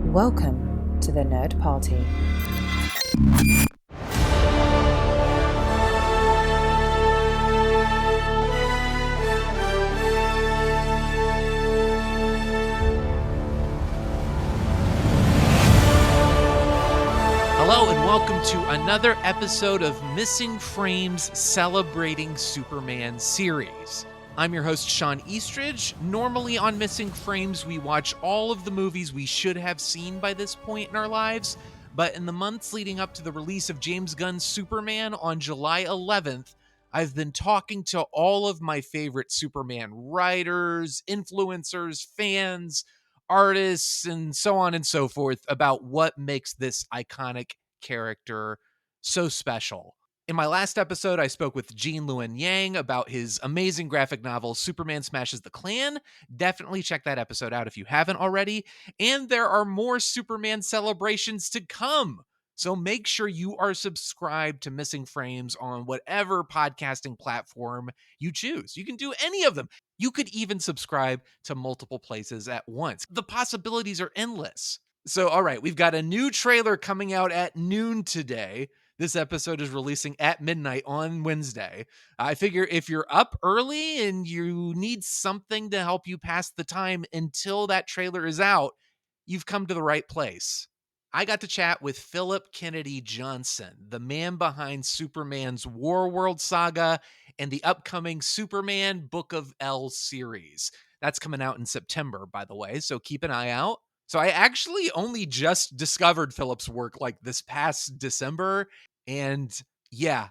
Welcome to the Nerd Party. Hello and welcome to another episode of Missing Frames Celebrating Superman series. I'm your host, Shawn Eastridge. Normally on Missing Frames, we watch all of the movies we should have seen by this point in our lives, but in the months leading up to the release of James Gunn's Superman on July 11th, I've been talking to all of my favorite Superman writers, influencers, fans, artists, and so on and so forth about what makes this iconic character so special. In my last episode, I spoke with Gene Luen Yang about his amazing graphic novel, Superman Smashes the Klan. Definitely check that episode out if you haven't already. And there are more Superman celebrations to come. So make sure you are subscribed to Missing Frames on whatever podcasting platform you choose. You can do any of them. You could even subscribe to multiple places at once. The possibilities are endless. So, all right, we've got a new trailer coming out at noon today. This episode is releasing at midnight on Wednesday. I figure if you're up early and you need something to help you pass the time until that trailer is out, you've come to the right place. I got to chat with PHILLIP Kennedy Johnson, the man behind Superman's WARWORLD Saga and the upcoming Superman Book of L series. That's coming out in September, by the way, so keep an eye out. So I actually only just discovered Phillip's work like this past December, and yeah,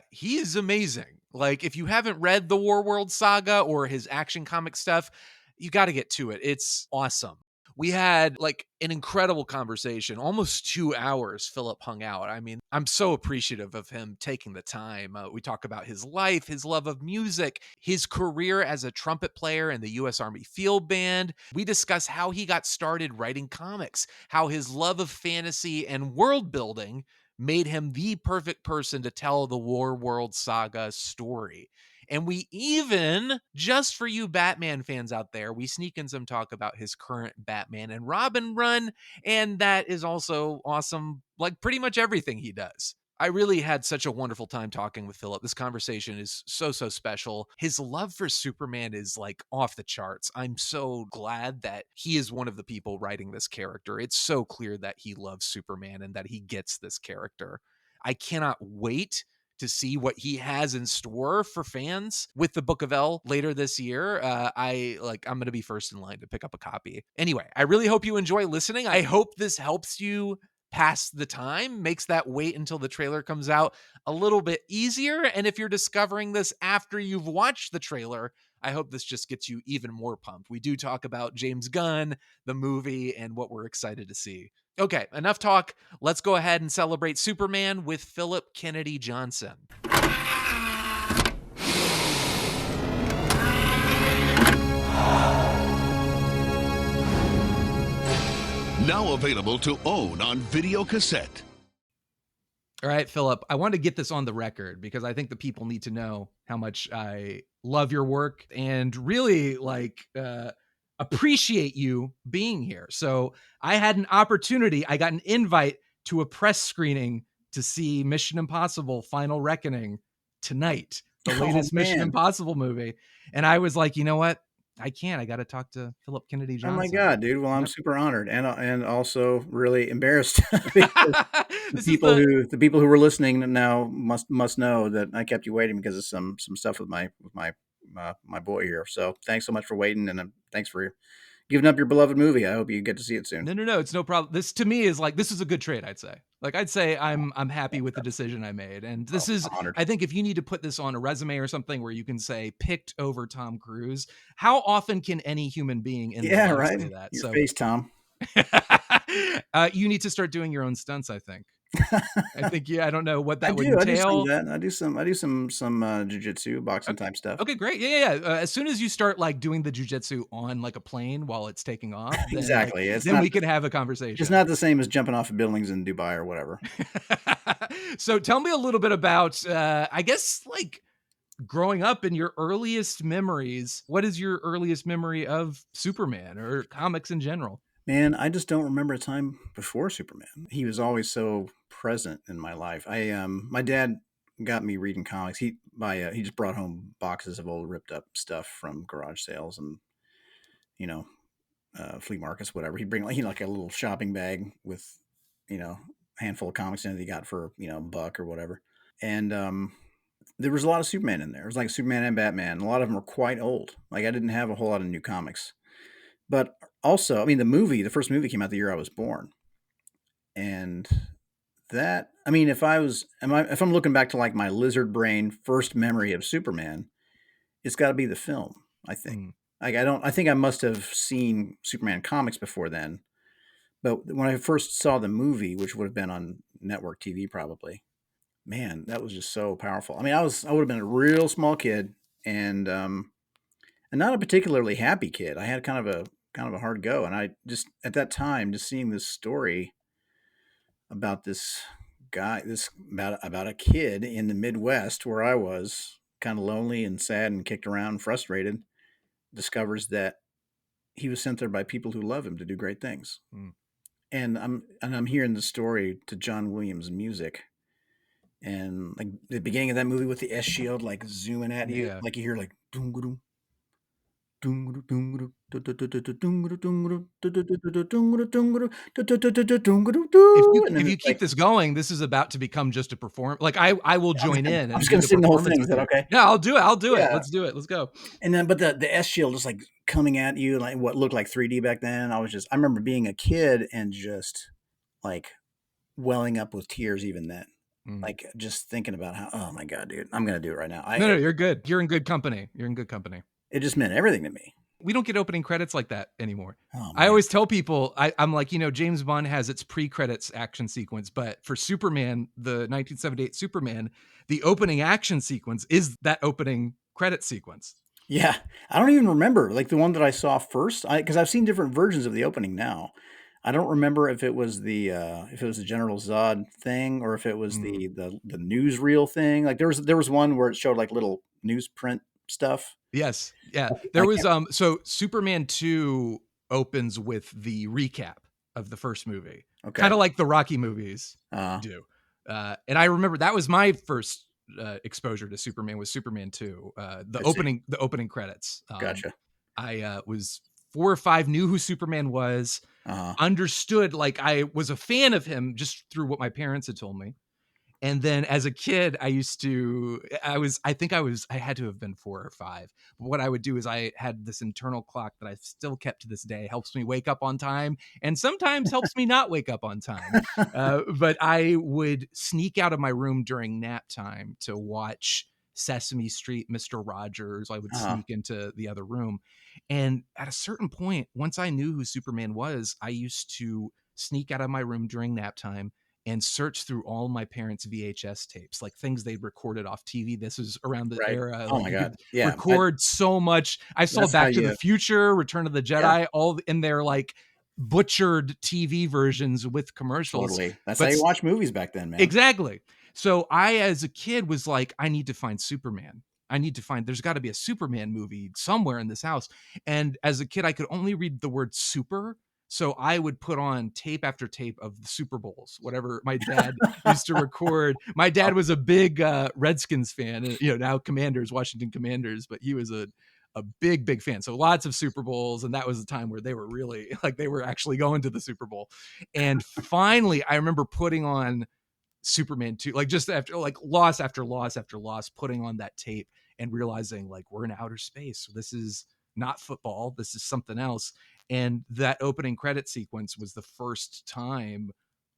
he is amazing. Like, if you haven't read the WARWORLD Saga or his Action Comic stuff, you got to get to it. It's awesome. We had like an incredible conversation, almost 2 hours. Phillip hung out. I mean, I'm so appreciative of him taking the time. We talk about his life, his love of music, his career as a trumpet player in the U.S. Army Field Band. We discuss how he got started writing comics, how his love of fantasy and world building made him the perfect person to tell the WARWORLD Saga story. And we even, just for you Batman fans out there, we sneak in some talk about his current Batman and Robin run, and that is also awesome, like pretty much everything he does. I really had such a wonderful time talking with Phillip. This conversation is so special. His love for Superman is like off the charts. I'm so glad that he is one of the people writing this character. It's so clear that he loves Superman and that he gets this character. I cannot wait to see what he has in store for fans with the Book of L later this year. I'm going to be first in line to pick up a copy. Anyway, I really hope you enjoy listening. I hope this helps you pass the time, makes that wait until the trailer comes out a little bit easier. And if you're discovering this after you've watched the trailer, I hope this just gets you even more pumped. We do talk about James Gunn, the movie, and what we're excited to see. Okay, enough talk. Let's go ahead and celebrate Superman with PHILLIP Kennedy Johnson. Now available to own on video cassette. All right, Phillip, I wanted to get this on the record because I think the people need to know how much I love your work and really appreciate you being here. So I had an opportunity. I got an invite to a press screening to see Mission Impossible Final Reckoning tonight, the latest Mission Impossible movie. And I was like, you know what? I got to talk to PHILLIP Kennedy Johnson. Oh my God, dude. Well, I'm super honored and also really embarrassed. The people who were listening now must know that I kept you waiting because of some stuff with my boy here. So thanks so much for waiting, and thanks for giving up your beloved movie. I hope you get to see it soon. No, it's no problem. This to me is like, this is a good trade, I'd say. I'd say I'm happy with the decision I made. And this is, honored. I think if you need to put this on a resume or something where you can say picked over Tom Cruise, how often can any human being in the world say that? Your face, Tom. You need to start doing your own stunts, I think. I don't know what that would entail. I do some jujitsu, boxing type stuff. Okay, great. Yeah. As soon as you start doing the jujitsu on a plane while it's taking off, then, exactly. Then we can have a conversation. It's not the same as jumping off of buildings in Dubai or whatever. So tell me a little bit about, I guess, growing up in your earliest memories. What is your earliest memory of Superman or comics in general? Man, I just don't remember a time before Superman. He was always so present in my life. My dad got me reading comics. He just brought home boxes of old ripped up stuff from garage sales and you know flea markets, whatever. He'd bring like a little shopping bag with a handful of comics in it that he got for a buck or whatever. And there was a lot of Superman in there. It was like Superman and Batman. A lot of them were quite old. Like I didn't have a whole lot of new comics. But also, I mean, the first movie came out the year I was born, and that, I mean, if I'm looking back to like my lizard brain first memory of Superman, it's got to be the film. I think. Mm. Like I think I must have seen Superman comics before then, but when I first saw the movie, which would have been on network TV probably, man, that was just so powerful. I mean, I would have been a real small kid, and and not a particularly happy kid. I had kind of a hard go, and I just at that time just seeing this story about this guy, this about a kid in the Midwest where I was, kind of lonely and sad and kicked around, and frustrated, discovers that he was sent there by people who love him to do great things. Mm. And I'm hearing the story to John Williams music, and like the beginning of that movie with the S shield like zooming at you, Yeah. like you hear like doom and If then you it's keep like, this going, this is about to become just a perform. Like I will join in I'm and just do gonna the sing the whole performance thing. Is with that you. okay? Yeah, I'll do it. I'll do it. Yeah. Let's do it. Let's go. And then, but the S shield just like coming at you, like what looked like 3D back then. I remember being a kid and just like welling up with tears even then. Mm. Like just thinking about how, oh my God, dude, I'm going to do it right now. No, you're good. You're in good company. You're in good company. It just meant everything to me. We don't get opening credits like that anymore. Oh I man. always tell people, I'm like, James Gunn has its pre-credits action sequence, but for Superman, the 1978 Superman, the opening action sequence is that opening credit sequence. Yeah. I don't even remember like the one that I saw first. Cause I've seen different versions of the opening now. I don't remember if it was the General Zod thing or if it was Mm. the newsreel thing. Like there was one where it showed like little newsprint stuff. Yes. Yeah. There I was can't. so Superman 2 opens with the recap of the first movie. Okay. Kind of like the Rocky movies Uh, do. And I remember that was my first exposure to Superman was Superman 2. The I see. opening credits. Gotcha. I was 4 or 5, knew who Superman was, Uh-huh. understood, like I was a fan of him just through what my parents had told me. And then as a kid, I had to have been 4 or 5. But what I would do is I had this internal clock that I still kept to this day, helps me wake up on time and sometimes helps me not wake up on time. But I would sneak out of my room during nap time to watch Sesame Street, Mr. Rogers. I would Uh-huh. sneak into the other room. And at a certain point, once I knew who Superman was, I used to sneak out of my room during nap time and search through all my parents' VHS tapes, like things they'd recorded off TV. This is around the Right. era, Oh like my you God. could Yeah. record so much. I saw That's how Back to the you. Future, Return of the Yeah. Jedi, all in their like butchered TV versions with commercials. Totally. That's how But you watch movies back then, man. exactly. So I, as a kid, was like, I need to find Superman. There's got to be a Superman movie somewhere in this house. And as a kid, I could only read the word super. So I would put on tape after tape of the Super Bowls, whatever my dad used to record. My dad was a big Redskins fan, now Commanders, Washington Commanders, but he was a big fan. So lots of Super Bowls. And that was the time where they were really like, they were actually going to the Super Bowl. And finally, I remember putting on Superman 2, like just after like loss after loss after loss, putting on that tape and realizing like we're in outer space. This is not football. This is something else. And that opening credit sequence was the first time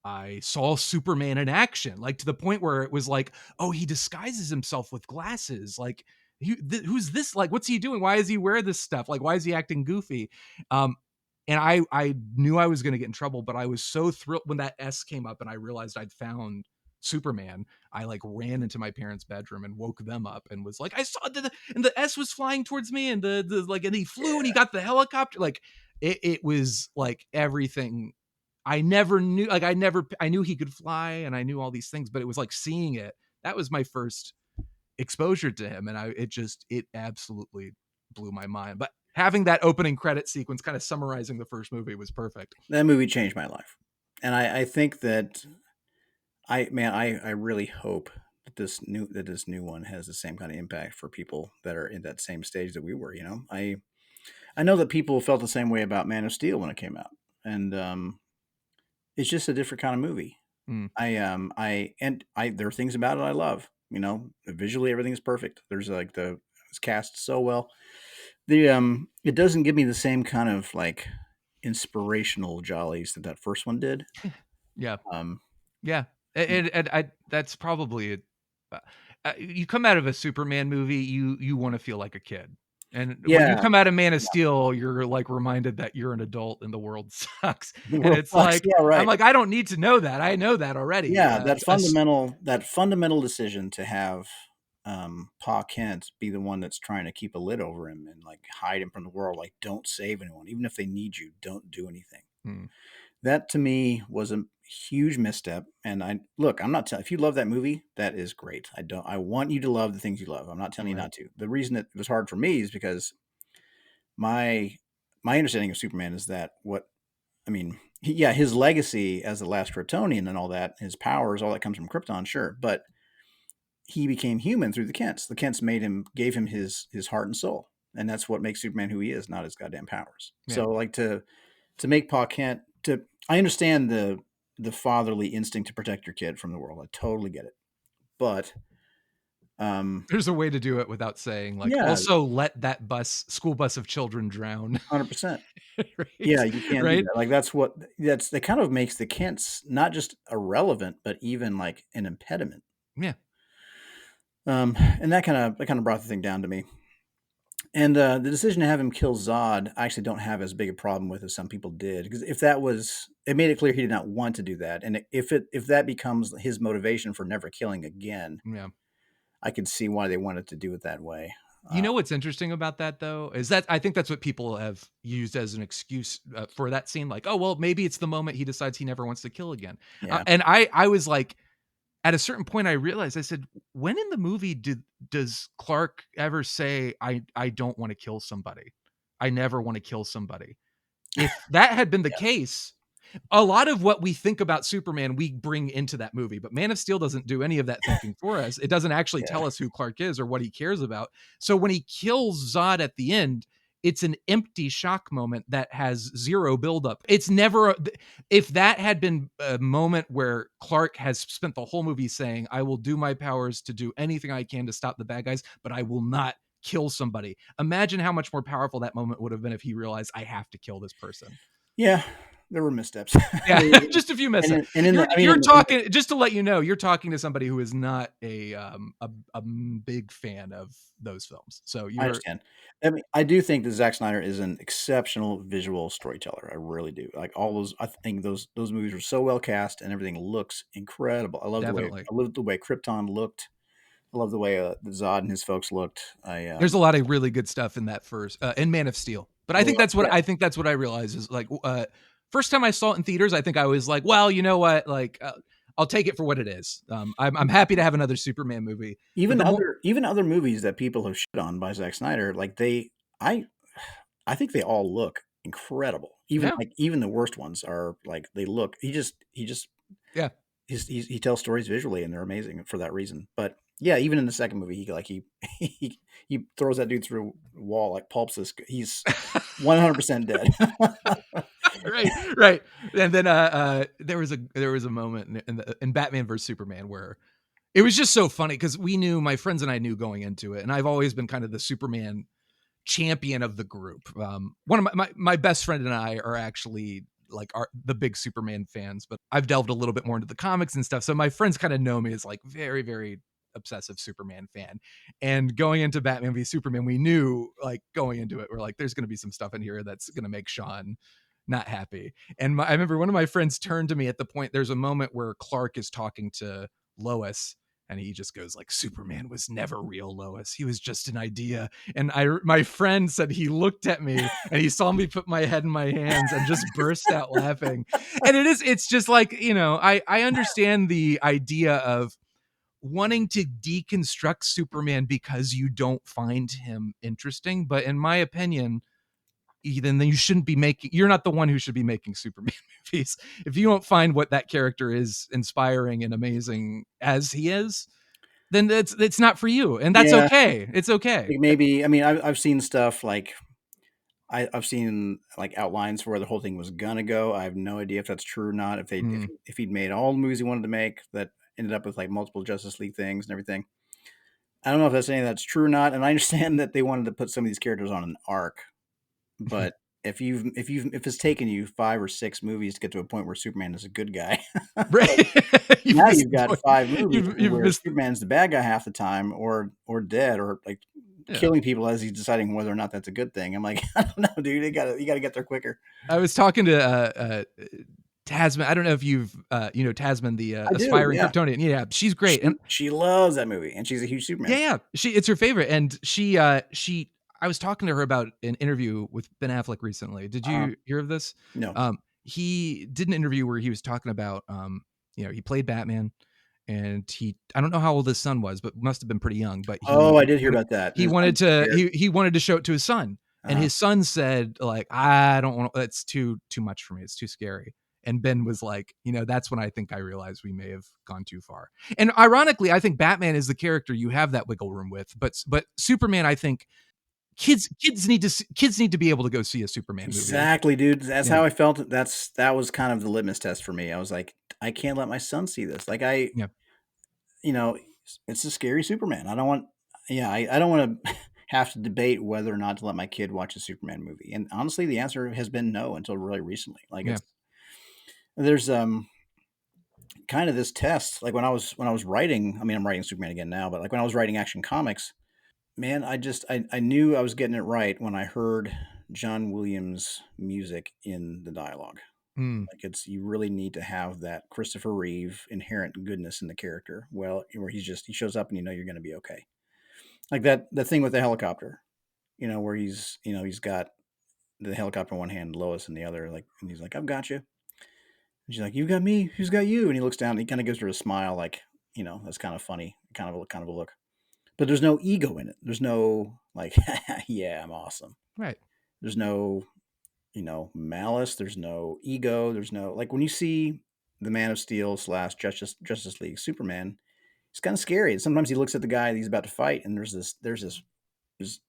I saw Superman in action, like to the point where it was like, oh, he disguises himself with glasses. Like, who's this? Like, what's he doing? Why does he wear this stuff? Like, why is he acting goofy? And I knew I was going to get in trouble, but I was so thrilled when that S came up and I realized I'd found Superman. I like ran into my parents' bedroom and woke them up and was like, I saw and the S was flying towards me and the like, and he flew and he got the helicopter. Like it was like everything I never knew. Like I knew he could fly and I knew all these things, but it was like seeing it. That was my first exposure to him. And it absolutely blew my mind. But having that opening credit sequence kind of summarizing the first movie was perfect. That movie changed my life. And I think that I really hope that this new one has the same kind of impact for people that are in that same stage that we were. I know that people felt the same way about Man of Steel when it came out, and it's just a different kind of movie. Mm. There are things about it I love. Visually everything's perfect. There's it's cast so well. It doesn't give me the same kind of like inspirational jollies that first one did. Yeah. Um, Yeah. And I that's probably it. You come out of a Superman movie, you want to feel like a kid. And when you yeah, come out of Man of Steel, you're like reminded that you're an adult and the world sucks. the And world it's sucks. like Yeah, I'm right. like I don't need to know that. I know that already. Yeah, that fundamental decision to have Pa Kent be the one that's trying to keep a lid over him and like hide him from the world, like don't save anyone, even if they need you, don't do anything. Hmm. That to me was a huge misstep. And I'm not telling if you love that movie, that is great. I want you to love the things you love. I'm not telling you Right. not to. The reason it was hard for me is because my my understanding of Superman is that yeah, his legacy as the last Kryptonian and all that, his powers, all that comes from Krypton, sure, but he became human through the Kents. The Kents gave him his heart and soul, and that's what makes Superman who he is, not his goddamn powers. Yeah. So, like to make Pa Kent I understand the fatherly instinct to protect your kid from the world. I totally get it, but There's a way to do it without saying like yeah, also let that school bus of children drown. 100%. Right. Yeah, you can't do Right. that. Like that kind of makes the Kents not just irrelevant, but even like an impediment. Yeah. And that kind of brought the thing down to me. And the decision to have him kill Zod, I actually don't have as big a problem with as some people did, because it made it clear he did not want to do that, and if that becomes his motivation for never killing again, Yeah. I could see why they wanted to do it that way. You know what's interesting about that though is that I think that's what people have used as an excuse for that scene. Like, oh well, maybe it's the moment he decides he never wants to kill again. Yeah, And I was like, at a certain point, I realized I said, when in the movie does Clark ever say I don't want to kill somebody? I never want to kill somebody. If that had been the yeah, case, a lot of what we think about Superman, we bring into that movie, but Man of Steel doesn't do any of that thinking for us. It doesn't actually yeah, tell us who Clark is or what he cares about. So when he kills Zod at the end, it's an empty shock moment that has zero buildup. It's never, if that had been a moment where Clark has spent the whole movie saying, I will do my powers to do anything I can to stop the bad guys, but I will not kill somebody. Imagine how much more powerful that moment would have been if he realized I have to kill this person. yeah. There were missteps. Yeah, just a few and missteps. in the, I mean, You're talking, just to let you know, you're talking to somebody who is not a big fan of those films. So I you're understand. I mean, I do think that Zack Snyder is an exceptional visual storyteller. I really do. Like all those, I think those movies were so well cast, and everything looks incredible. definitely. I love the way Krypton looked. I love the way the Zod and his folks looked. There's a lot of really good stuff in that first in Man of Steel. But I think Yeah, that's what I realized is like first time I saw it in theaters, I think I was like, well, you know what, like I'll take it for what it is. I'm happy to have another Superman movie. But even other movies that people have shit on by Zack Snyder, like I I think they all look incredible. yeah, Even the worst ones are like they look. He just yeah. he tells stories visually, and they're amazing for that reason. But yeah, even in the second movie, he throws that dude through a wall, like pulps this. He's 100% dead. Right, right. And then there was a moment in Batman vs Superman where it was just so funny because my friends and I knew going into it, and I've always been kind of the Superman champion of the group. One of my best friend and I are actually like the big Superman fans, but I've delved a little bit more into the comics and stuff. So my friends kind of know me as like very, very obsessive Superman fan. And going into Batman v Superman, we knew like going into it, we're like, there's going to be some stuff in here that's going to make Shawn not happy. And I remember one of my friends turned to me at the point, there's a moment where Clark is talking to Lois and he just goes like, Superman was never real, Lois. He was just an idea. And my friend said he looked at me and he saw me put my head in my hands and just burst out laughing. And it's just like, I understand the idea of wanting to deconstruct Superman because you don't find him interesting. But in my opinion, then you shouldn't be making. You're not the one who should be making Superman movies. If you don't find what that character is inspiring and amazing as he is, then it's not for you, and that's Yeah, okay. It's okay. like maybe. I mean, I've seen stuff like I've seen like outlines for where the whole thing was gonna go. I have no idea if that's true or not. If they Mm. if he'd made all the movies he wanted to make that ended up with like multiple Justice League things and everything. I don't know if that's anything that's true or not. And I understand that they wanted to put some of these characters on an arc, but if it's taken you 5 or 6 movies to get to a point where Superman is a good guy, Right. now you've got 5 movies You've where missed. Superman's the bad guy half the time, or dead, or like Yeah. killing people as he's deciding whether or not that's a good thing. I'm like, I don't know, dude. You gotta get there quicker. I was talking to Tasman. I don't know if you've Tasman, the I do, aspiring yeah. Kryptonian. Yeah, she's great. And She loves that movie, and she's a huge Superman fan. yeah, it's her favorite. And she I was talking to her about an interview with Ben Affleck recently. Did Uh-huh. you hear of this? No. He did an interview where he was talking about he played Batman, and I don't know how old his son was, but must have been pretty young. But Oh, I did hear about that. And he his son's wanted to scared. he wanted to show it to his son. And Uh-huh. his son said, like, I don't want, that's too much for me. It's too scary. And Ben was like, that's when I think I realized we may have gone too far. And ironically, I think Batman is the character you have that wiggle room with. But Superman, I think kids need to be able to go see a Superman movie. Exactly, dude. That's Yeah. how I felt. That was kind of the litmus test for me. I was like, I can't let my son see this. Like Yeah. It's a scary Superman. I don't want. Yeah, I don't want to have to debate whether or not to let my kid watch a Superman movie. And honestly, the answer has been no until really recently. Like Yeah. there's kind of this test. Like when I was writing. I mean, I'm writing Superman again now, but like when I was writing Action Comics, man, I knew I was getting it right when I heard John Williams' music in the dialogue. Mm. Like you really need to have that Christopher Reeve inherent goodness in the character. Well, where he shows up and you're going to be okay. Like the thing with the helicopter, where he's got the helicopter in one hand, Lois in the other, like, and he's like, I've got you. And she's like, you got me, who's got you? And he looks down and he kind of gives her a smile, like, that's kind of funny, kind of a look. But there's no ego in it. There's no like, yeah, I'm awesome. Right. There's no, malice. There's no ego. There's no, like, when you see the Man of Steel / Justice League Superman, it's kind of scary. And sometimes he looks at the guy that he's about to fight, and there's this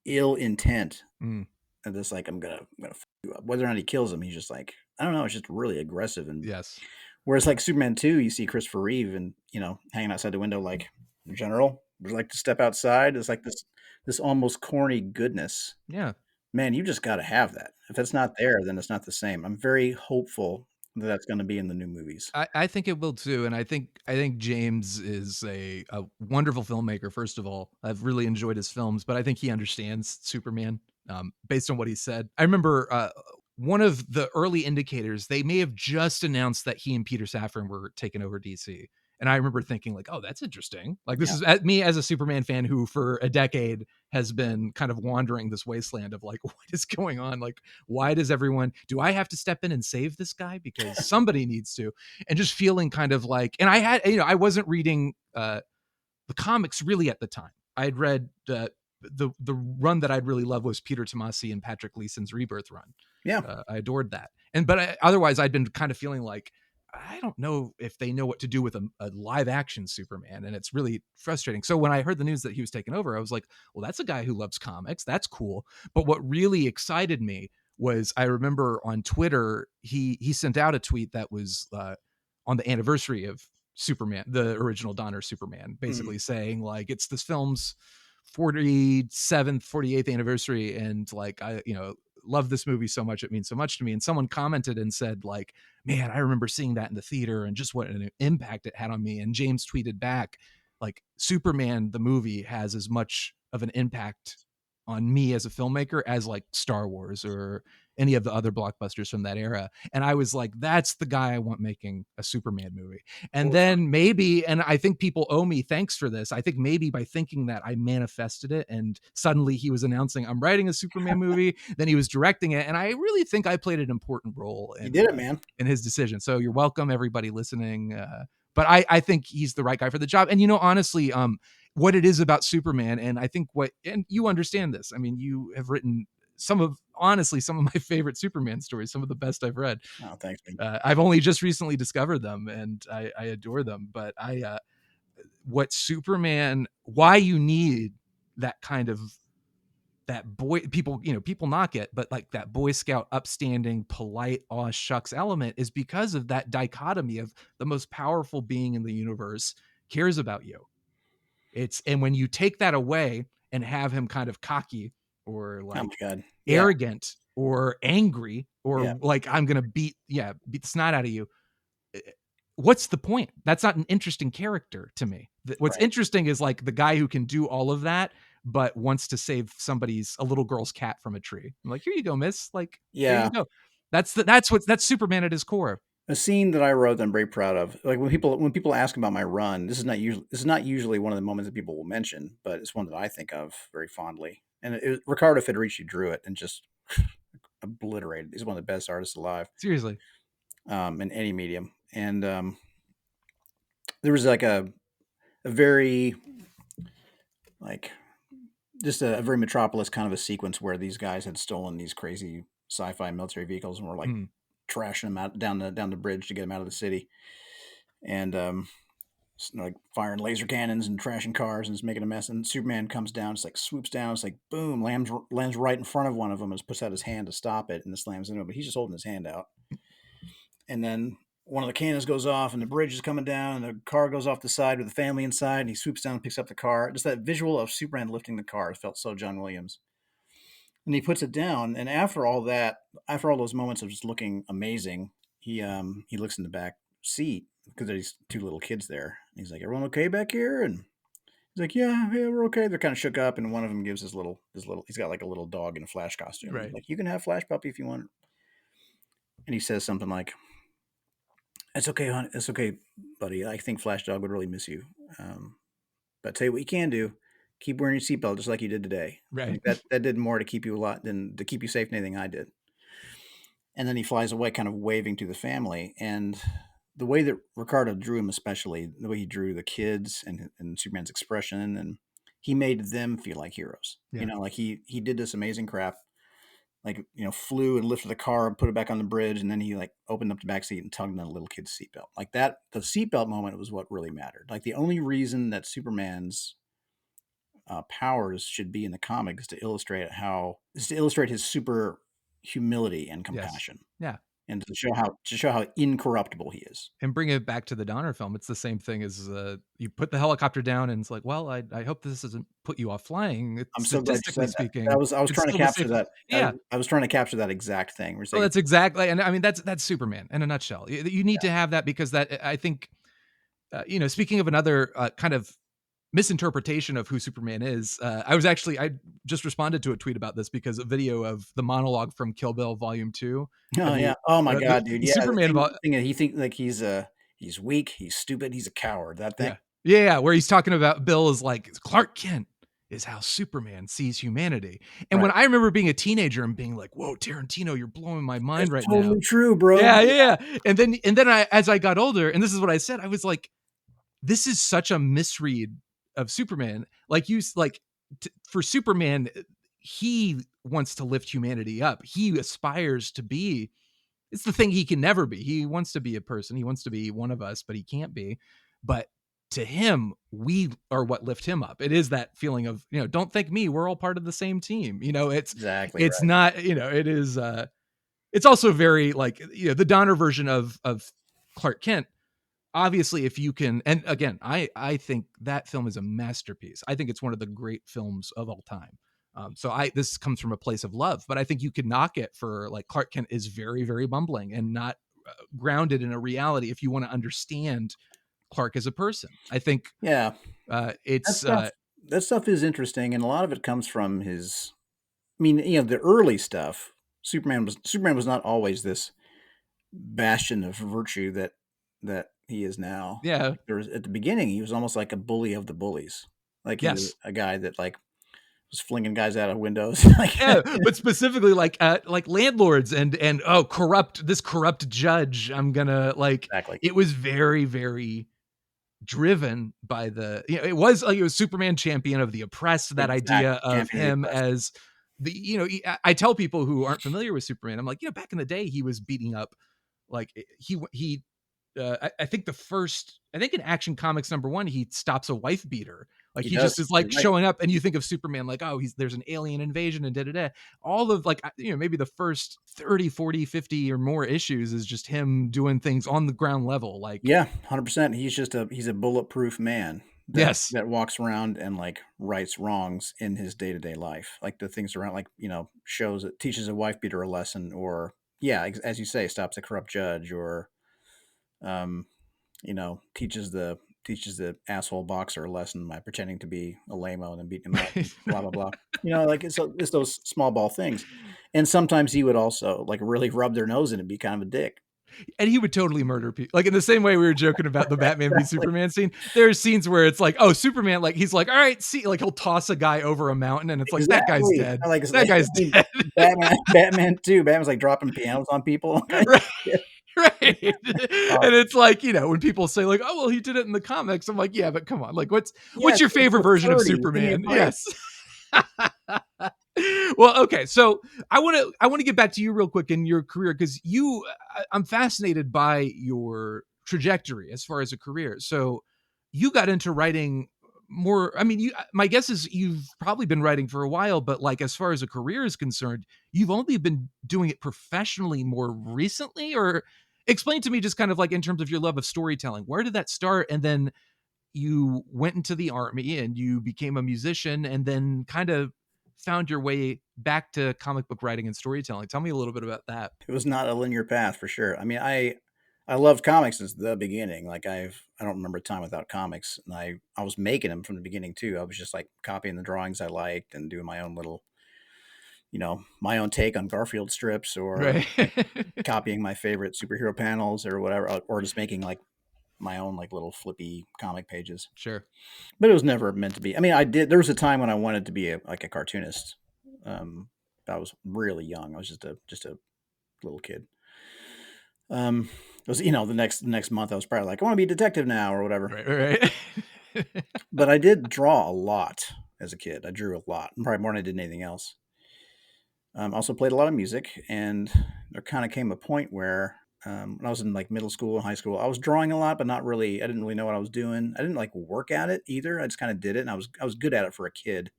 ill intent, Mm. and this like, I'm gonna f you up. Whether or not he kills him, he's just like, I don't know. It's just really aggressive. And Yes. whereas like Superman 2, you see Christopher Reeve and hanging outside the window like, General, would you like to step outside? It's like this almost corny goodness. Yeah. Man, you just got to have that. If it's not there, then it's not the same. I'm very hopeful that that's going to be in the new movies. I think it will too, and I think James is a wonderful filmmaker. First of all, I've really enjoyed his films, but I think he understands Superman based on what he said. I remember one of the early indicators, they may have just announced that he and Peter Safran were taking over DC. And I remember thinking like, oh, that's interesting. Like this is me as a Superman fan who for a decade has been kind of wandering this wasteland of like, what is going on? Like, why does do I have to step in and save this guy? Because somebody needs to. And just feeling kind of like, and I had, I wasn't reading the comics really at the time. I had read the run that I'd really loved was Peter Tomasi and Patrick Gleason's Rebirth run. Yeah. I adored that. But otherwise I'd been kind of feeling like, I don't know if they know what to do with a live action Superman. And it's really frustrating. So when I heard the news that he was taking over, I was like, well, that's a guy who loves comics. That's cool. But what really excited me was I remember on Twitter, he sent out a tweet that was on the anniversary of Superman, the original Donner Superman, basically saying like, it's this film's 47th, 48th anniversary. And like, I love this movie so much. It means so much to me. And someone commented and said like, man, I remember seeing that in the theater and just what an impact it had on me. And James tweeted back like, Superman, the movie, has as much of an impact on me as a filmmaker as like Star Wars or any of the other blockbusters from that era. And I was like, that's the guy I want making a Superman movie. And then maybe, and I think people owe me thanks for this, I think maybe by thinking that I manifested it, and suddenly he was announcing I'm writing a Superman movie, then he was directing it. And I really think I played an important role in, You did it, man. in his decision. So you're welcome, everybody listening. But I think he's the right guy for the job. And, honestly, what it is about Superman, and I think and you understand this. I mean, you have written honestly some of my favorite Superman stories, some of the best I've read. Oh, thanks, man. I've only just recently discovered them, and I adore them. But what Superman, why you need that kind of that boy, people knock it, but like that Boy Scout upstanding, polite, aw shucks element is because of that dichotomy of the most powerful being in the universe cares about you. And when you take that away and have him kind of cocky or Oh like my God. Yeah. arrogant or angry or Yeah. like I'm gonna beat the snot out of you, what's the point? That's not an interesting character to me. What's Right. interesting is like the guy who can do all of that but wants to save a little girl's cat from a tree. I'm like, here you go, miss. Like, there Yeah. you go. That's Superman at his core. A scene that I wrote that I'm very proud of. Like when people ask about my run, this is not usually one of the moments that people will mention, but it's one that I think of very fondly. And Ricardo Federici drew it and just obliterated. He's one of the best artists alive. Seriously. In any medium. And there was like a very like just a very Metropolis kind of a sequence where these guys had stolen these crazy sci-fi military vehicles and were like trashing them out down the bridge to get them out of the city, and like firing laser cannons and trashing cars and just making a mess. And Superman comes down, it's like swoops down, it's like boom, lands right in front of one of them and puts out his hand to stop it, and it slams into him. But he's just holding his hand out, and then one of the cannons goes off and the bridge is coming down and the car goes off the side with the family inside, and he swoops down and picks up the car. Just that visual of Superman lifting the car felt so John Williams. And he puts it down, and after all those moments of just looking amazing, he looks in the back seat because there's two little kids there. And he's like, "Everyone okay back here?" And he's like, yeah, we're okay. They're kind of shook up, and one of them gives he's got like a little dog in a Flash costume. Right. He's like, "You can have Flash puppy if you want." And he says something like, "It's okay, honey. It's okay, buddy. I think Flash Dog would really miss you. But tell you what you can do: keep wearing your seatbelt just like you did today. Right. Like that did more to keep you than to keep you safe than anything I did." And then he flies away, kind of waving to the family. And the way that Ricardo drew him, especially the way he drew the kids and Superman's expression, and he made them feel like heroes. Yeah. You know, like he did this amazing crap. Like, flew and lifted the car and put it back on the bridge, and then he like opened up the back seat and tugged on a little kid's seatbelt. Like that, the seatbelt moment was what really mattered. Like the only reason that Superman's powers should be in the comic is to illustrate his super humility and compassion. Yes. Yeah. And to show how incorruptible he is. And bring it back to the Donner film. It's the same thing as you put the helicopter down and it's like, well, I hope this doesn't put you off flying. I'm so glad you said speaking, that. I was trying to capture that. Yeah. I was trying to capture that exact thing. Well, that's exactly, and I mean, that's Superman in a nutshell. You need to have that because that, I think, speaking of another kind of misinterpretation of who Superman is, I just responded to a tweet about this because a video of the monologue from Kill Bill Volume 2. Oh yeah. Oh my God, dude. Yeah. Superman thing he thinks like he's weak, he's stupid, he's a coward. That thing. Yeah. Where he's talking about Bill is like, Clark Kent is how Superman sees humanity. And when I remember being a teenager and being like, whoa, Tarantino, you're blowing my mind right now. Totally true, bro. Yeah. And then as I got older, and this is what I said, I was like, this is such a misread of Superman. For Superman, he wants to lift humanity up. He aspires to be, it's the thing he can never be. He wants to be a person. He wants to be one of us, but he can't be. But to him, we are what lift him up. It is that feeling of, don't thank me. We're all part of the same team. It's exactly, it's not, it is, it's also very like, the Donner version of Clark Kent. Obviously, if you can, and again, I think that film is a masterpiece. I think it's one of the great films of all time. This comes from a place of love, but I think you could knock it for like Clark Kent is very, very bumbling and not grounded in a reality. If you want to understand Clark as a person, I think, it's that stuff is interesting, and a lot of it comes from his. I mean, the early stuff. Superman was not always this bastion of virtue that he is now. Yeah. At the beginning, he was almost like a bully of the bullies. Like he was a guy that like was flinging guys out of windows. But specifically like landlords and corrupt judge. I'm gonna exactly. It was very, very driven by it was Superman champion of the oppressed. That idea of him as I tell people who aren't familiar with Superman, I'm like, back in the day, he was beating up, like I think in Action Comics #1, he stops a wife beater. Like He he just does. is like You're right. showing up, and you think of Superman like, oh, there's an alien invasion and da da da. All of like, maybe the first 30, 40, 50 or more issues is just him doing things on the ground level. Like, Yeah, 100%. He's a bulletproof man that yes, walks around and like rights wrongs in his day-to-day life. Like the things around, like, shows it, teaches a wife beater a lesson, or yeah, as you say, stops a corrupt judge, or um, teaches the asshole boxer a lesson by pretending to be a lame-o and then beating him up, and blah blah blah. Like it's those small ball things. And sometimes he would also like really rub their nose in and be kind of a dick. and he would totally murder people. Like in the same way we were joking about the Batman v Exactly. Superman scene. There's scenes where it's like, oh, Superman, like he's like, all right, see, like he'll toss a guy over a mountain, and it's like that guy's Exactly. dead. I like, That guy's I mean, dead. Batman too. Batman's like dropping pianos on people. Right. Yeah. Right. Uh, And it's like, when people say like, oh, well, he did it in the comics. I'm like, yeah, but come on. Like, what's yeah, your favorite we're version of 30. Give me a Superman? break. Yes. Well, okay. So I want to get back to you real quick in your career, because I'm fascinated by your trajectory as far as a career. So you got into writing more. I mean, my guess is you've probably been writing for a while, but like as far as a career is concerned, you've only been doing it professionally more recently. Or explain to me, just kind of like in terms of your love of storytelling, where did that start? And then you went into the army and you became a musician, and then kind of found your way back to comic book writing and storytelling. Tell me a little bit about that. It was not a linear path for sure. I mean, I loved comics since the beginning. Like I don't remember a time without comics, and I was making them from the beginning too. I was just like copying the drawings I liked and doing my own little, my own take on Garfield strips, or Right. like copying my favorite superhero panels or whatever, or just making like my own like little flippy comic pages. Sure. But it was never meant to be. I mean, there was a time when I wanted to be like a cartoonist. Um, I was really young. I was just a little kid. It was, the next month I was probably like, I want to be a detective now or whatever. Right. But I did draw a lot as a kid. I drew a lot, probably more than I did anything else. Also played a lot of music, and there kind of came a point where when I was in like middle school and high school, I was drawing a lot, but not really. I didn't really know what I was doing. I didn't like work at it either. I just kind of did it, and I was good at it for a kid,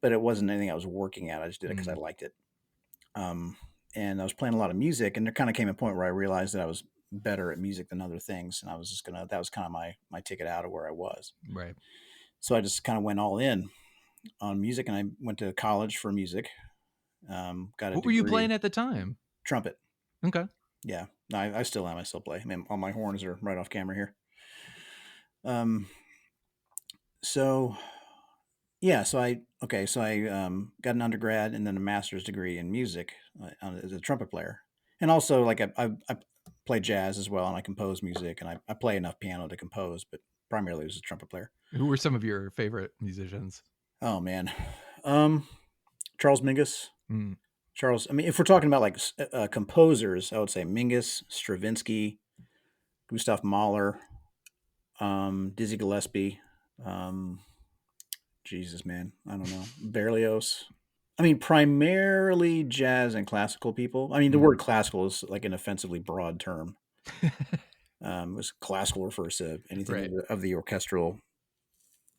but it wasn't anything I was working at. I just did it because I liked it. Um, and I was playing a lot of music, and there kind of came a point where I realized that I was better at music than other things, and I was just that was kind of my ticket out of where I was. Right. So I just kind of went all in on music, and I went to college for music. Got a What were you degree, playing at the time? trumpet. Okay. Yeah, no, I still am. I still play. I mean, all my horns are right off camera here. Um, so yeah, so I got an undergrad and then a master's degree in music as a trumpet player, and also like I play jazz as well, and I compose music, and I play enough piano to compose, but primarily as a trumpet player. Who were some of your favorite musicians? Oh man, um, Charles Mingus. Mm. Charles. I mean, if we're talking about like composers, I would say Mingus, Stravinsky, Gustav Mahler, Dizzy Gillespie. Um, Jesus, man, I don't know. Berlioz. I mean, primarily jazz and classical people. I mean, the word classical is like an offensively broad term. Classical refers to anything Right. of the orchestral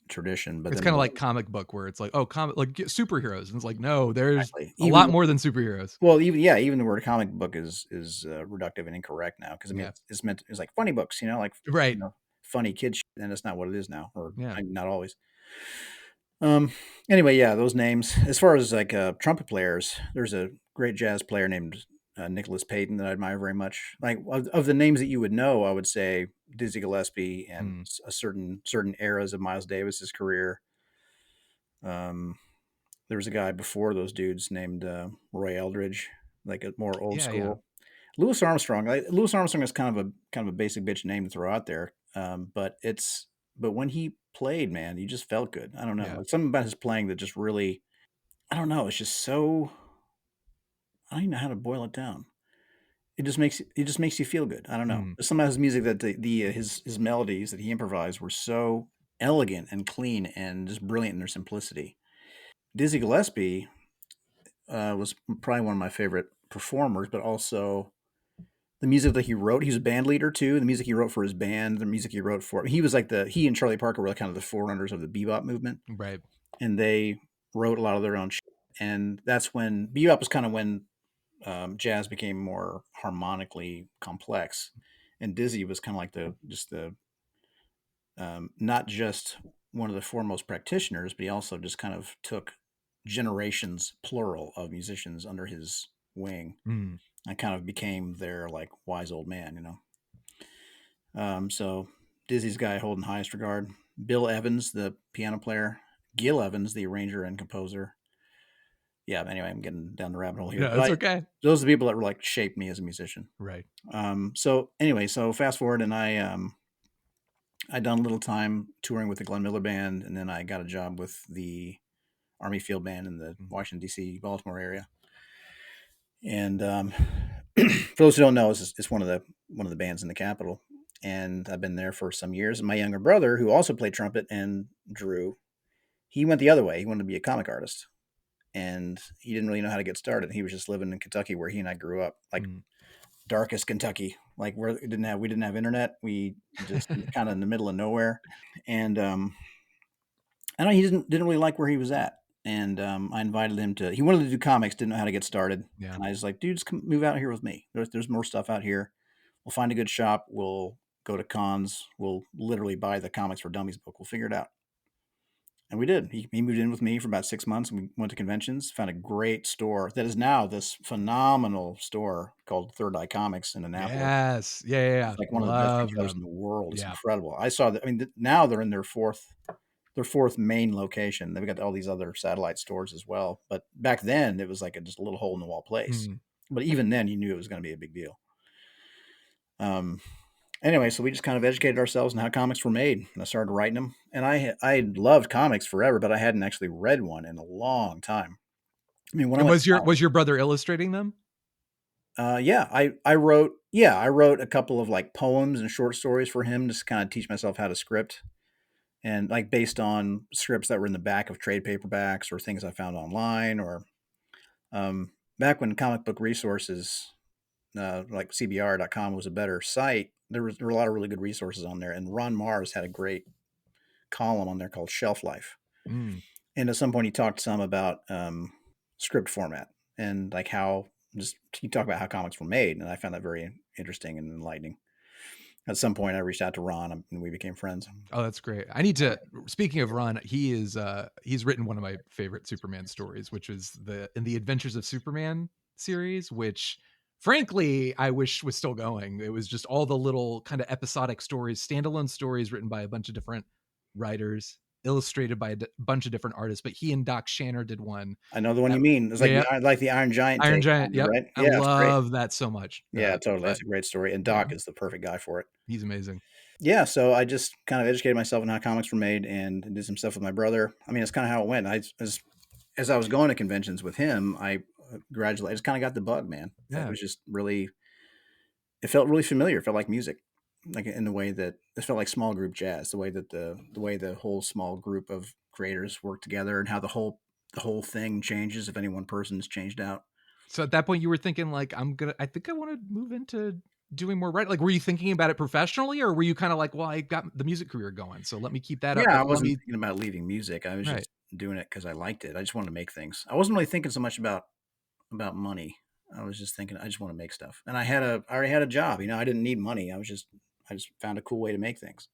tradition, but It's then kind of like comic book, where it's like, oh, comic, like superheroes, and it's like, no, there's exactly. a lot more than superheroes. Well, even the word comic book is reductive and incorrect now, because I mean Yeah. it's like funny books, like Right. funny kid shit, and that's not what it is now, or Yeah. not always. Anyway, yeah, those names. As far as like trumpet players, there's a great jazz player named Nicholas Payton that I admire very much. Like of the names that you would know, I would say Dizzy Gillespie and a certain eras of Miles Davis's career. There was a guy before those dudes named Roy Eldridge, like a more old Yeah. Yeah. school. Louis Armstrong. Louis Armstrong is kind of a basic bitch name to throw out there, but when he played, man, you just felt good. I don't know, Yeah. like something about his playing that just really, I don't know. It's just so, I don't even know how to boil it down. It just makes you feel good. I don't know. Mm. Some of his music that his melodies that he improvised were so elegant and clean and just brilliant in their simplicity. Dizzy Gillespie, was probably one of my favorite performers, but also the music that he wrote. He was a band leader too. The music he wrote for his band, the music he wrote for, he was like he and Charlie Parker were like kind of the forerunners of the bebop movement, Right. and they wrote a lot of their own shit. And that's when bebop was kind of when jazz became more harmonically complex, and Dizzy was kind of like the not just one of the foremost practitioners, but he also just kind of took generations, plural, of musicians under his wing. Mm. I kind of became their like wise old man, you know. So Dizzy's guy I hold in highest regard. Bill Evans, the piano player. Gil Evans, the arranger and composer. Yeah. Anyway, I'm getting down the rabbit hole here, No, but it's okay. those are the people that were like shaped me as a musician. Right. So anyway, so fast forward, and I done a little time touring with the Glenn Miller Band, and then I got a job with the Army Field Band in the Washington D.C. Baltimore area. And for those who don't know, it's one of the bands in the Capitol, and I've been there for some years. And my younger brother, who also played trumpet and drew, he went the other way. He wanted to be a comic artist, and he didn't really know how to get started. He was just living in Kentucky, where he and I grew up, like darkest Kentucky, like where we didn't have internet. We just kind of in the middle of nowhere, and I know he didn't really like where he was at. And I invited him to. He wanted to do comics, didn't know how to get started. Yeah. And I was like, dude, just come move out here with me. There's more stuff out here. We'll find a good shop. We'll go to cons. We'll literally buy the Comics for Dummies book. We'll figure it out. And we did. He moved in with me for about 6 months, and we went to conventions. Found a great store that is now this phenomenal store called Third Eye Comics in Annapolis. Yes. Yeah. It's like one of the best retailers in the world. It's Yeah. incredible. I saw that. I mean, now they're in their fourth main location. They've got all these other satellite stores as well. But back then, it was like just a little hole in the wall place. But even then, you knew it was going to be a big deal. Anyway, so we just kind of educated ourselves on how comics were made, and I started writing them. And I loved comics forever, but I hadn't actually read one in a long time. I mean, when I was your brother illustrating them? Yeah, I wrote a couple of like poems and short stories for him to kind of teach myself how to script, and like based on scripts that were in the back of trade paperbacks or things I found online, or back when comic book resources like cbr.com was a better site. There were a lot of really good resources on there, and Ron Mars had a great column on there called Shelf Life. And at some point he talked some about script format and like how he talked about how comics were made, and I found that very interesting and enlightening. At some point I reached out to Ron and we became friends. Oh, that's great. I need to, speaking of Ron, he's written one of my favorite Superman stories, which is in the Adventures of Superman series, which frankly I wish was still going. It was just all the little kind of episodic stories, standalone stories written by a bunch of different writers, illustrated by a bunch of different artists, but he and Doc Shanner did one. I know the one you mean. It's like the Iron Giant. Iron Giant, yep. Right? I love that so much. Yeah, totally. That's a great story. And Doc is the perfect guy for it. He's amazing. Yeah, so I just kind of educated myself on how comics were made and did some stuff with my brother. I mean, it's kind of how it went. As I was going to conventions with him, I just kind of got the bug, man. Yeah. It was just really, it felt really familiar. It felt like music, like in the way that it felt like small group jazz, the way that the whole small group of creators work together, and how the whole thing changes if any one person is changed out. So at that point you were thinking like, I think I want to move into doing more writing. Like, were you thinking about it professionally, or were you kind of like, well, I got the music career going, so let me keep that up? Yeah, I wasn't thinking about leaving music. I was just doing it because I liked it. I just wanted to make things. I wasn't really thinking so much about money. I was just thinking I just want to make stuff. And I already had a job. You know, I didn't need money. I just found a cool way to make things.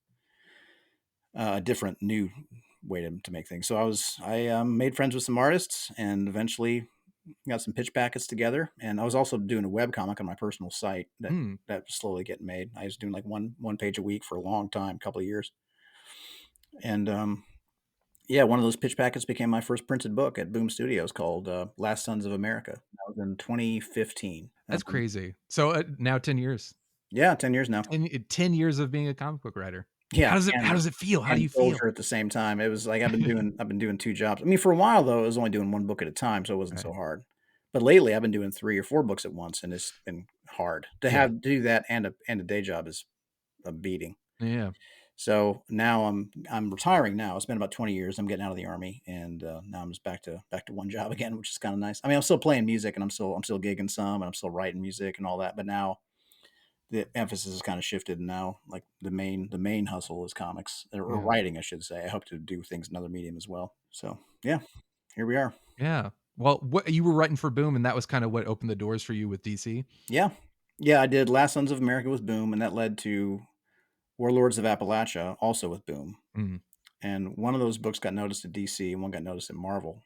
A different, new way to make things. So I made friends with some artists, and eventually got some pitch packets together. And I was also doing a web comic on my personal site that was slowly getting made. I was doing like one page a week for a long time, a couple of years. And one of those pitch packets became my first printed book at Boom Studios called Last Sons of America. That was in 2015. That's crazy. So now 10 years. Yeah, 10 years now. 10 years of being a comic book writer. Yeah. How does it feel? How do you feel? At the same time, it was like I've been doing two jobs. I mean, for a while though, I was only doing one book at a time, so it wasn't so hard. But lately, I've been doing 3 or 4 books at once, and it's been hard to do that. And a day job is a beating. Yeah. So now I'm retiring now. It's been about 20 years. I'm getting out of the army, and now I'm just back to one job again, which is kind of nice. I mean, I'm still playing music, and I'm still gigging some, and I'm still writing music and all that. But now the emphasis has kind of shifted. And now, like the main hustle is comics or Yeah. writing, I should say. I hope to do things in another medium as well. So yeah, here we are. Yeah. Well, what you were writing for Boom, and that was kind of what opened the doors for you with DC. Yeah, yeah. I did Last Sons of America with Boom, and that led to Warlords of Appalachia, also with Boom. Mm. And one of those books got noticed at DC, and one got noticed at Marvel,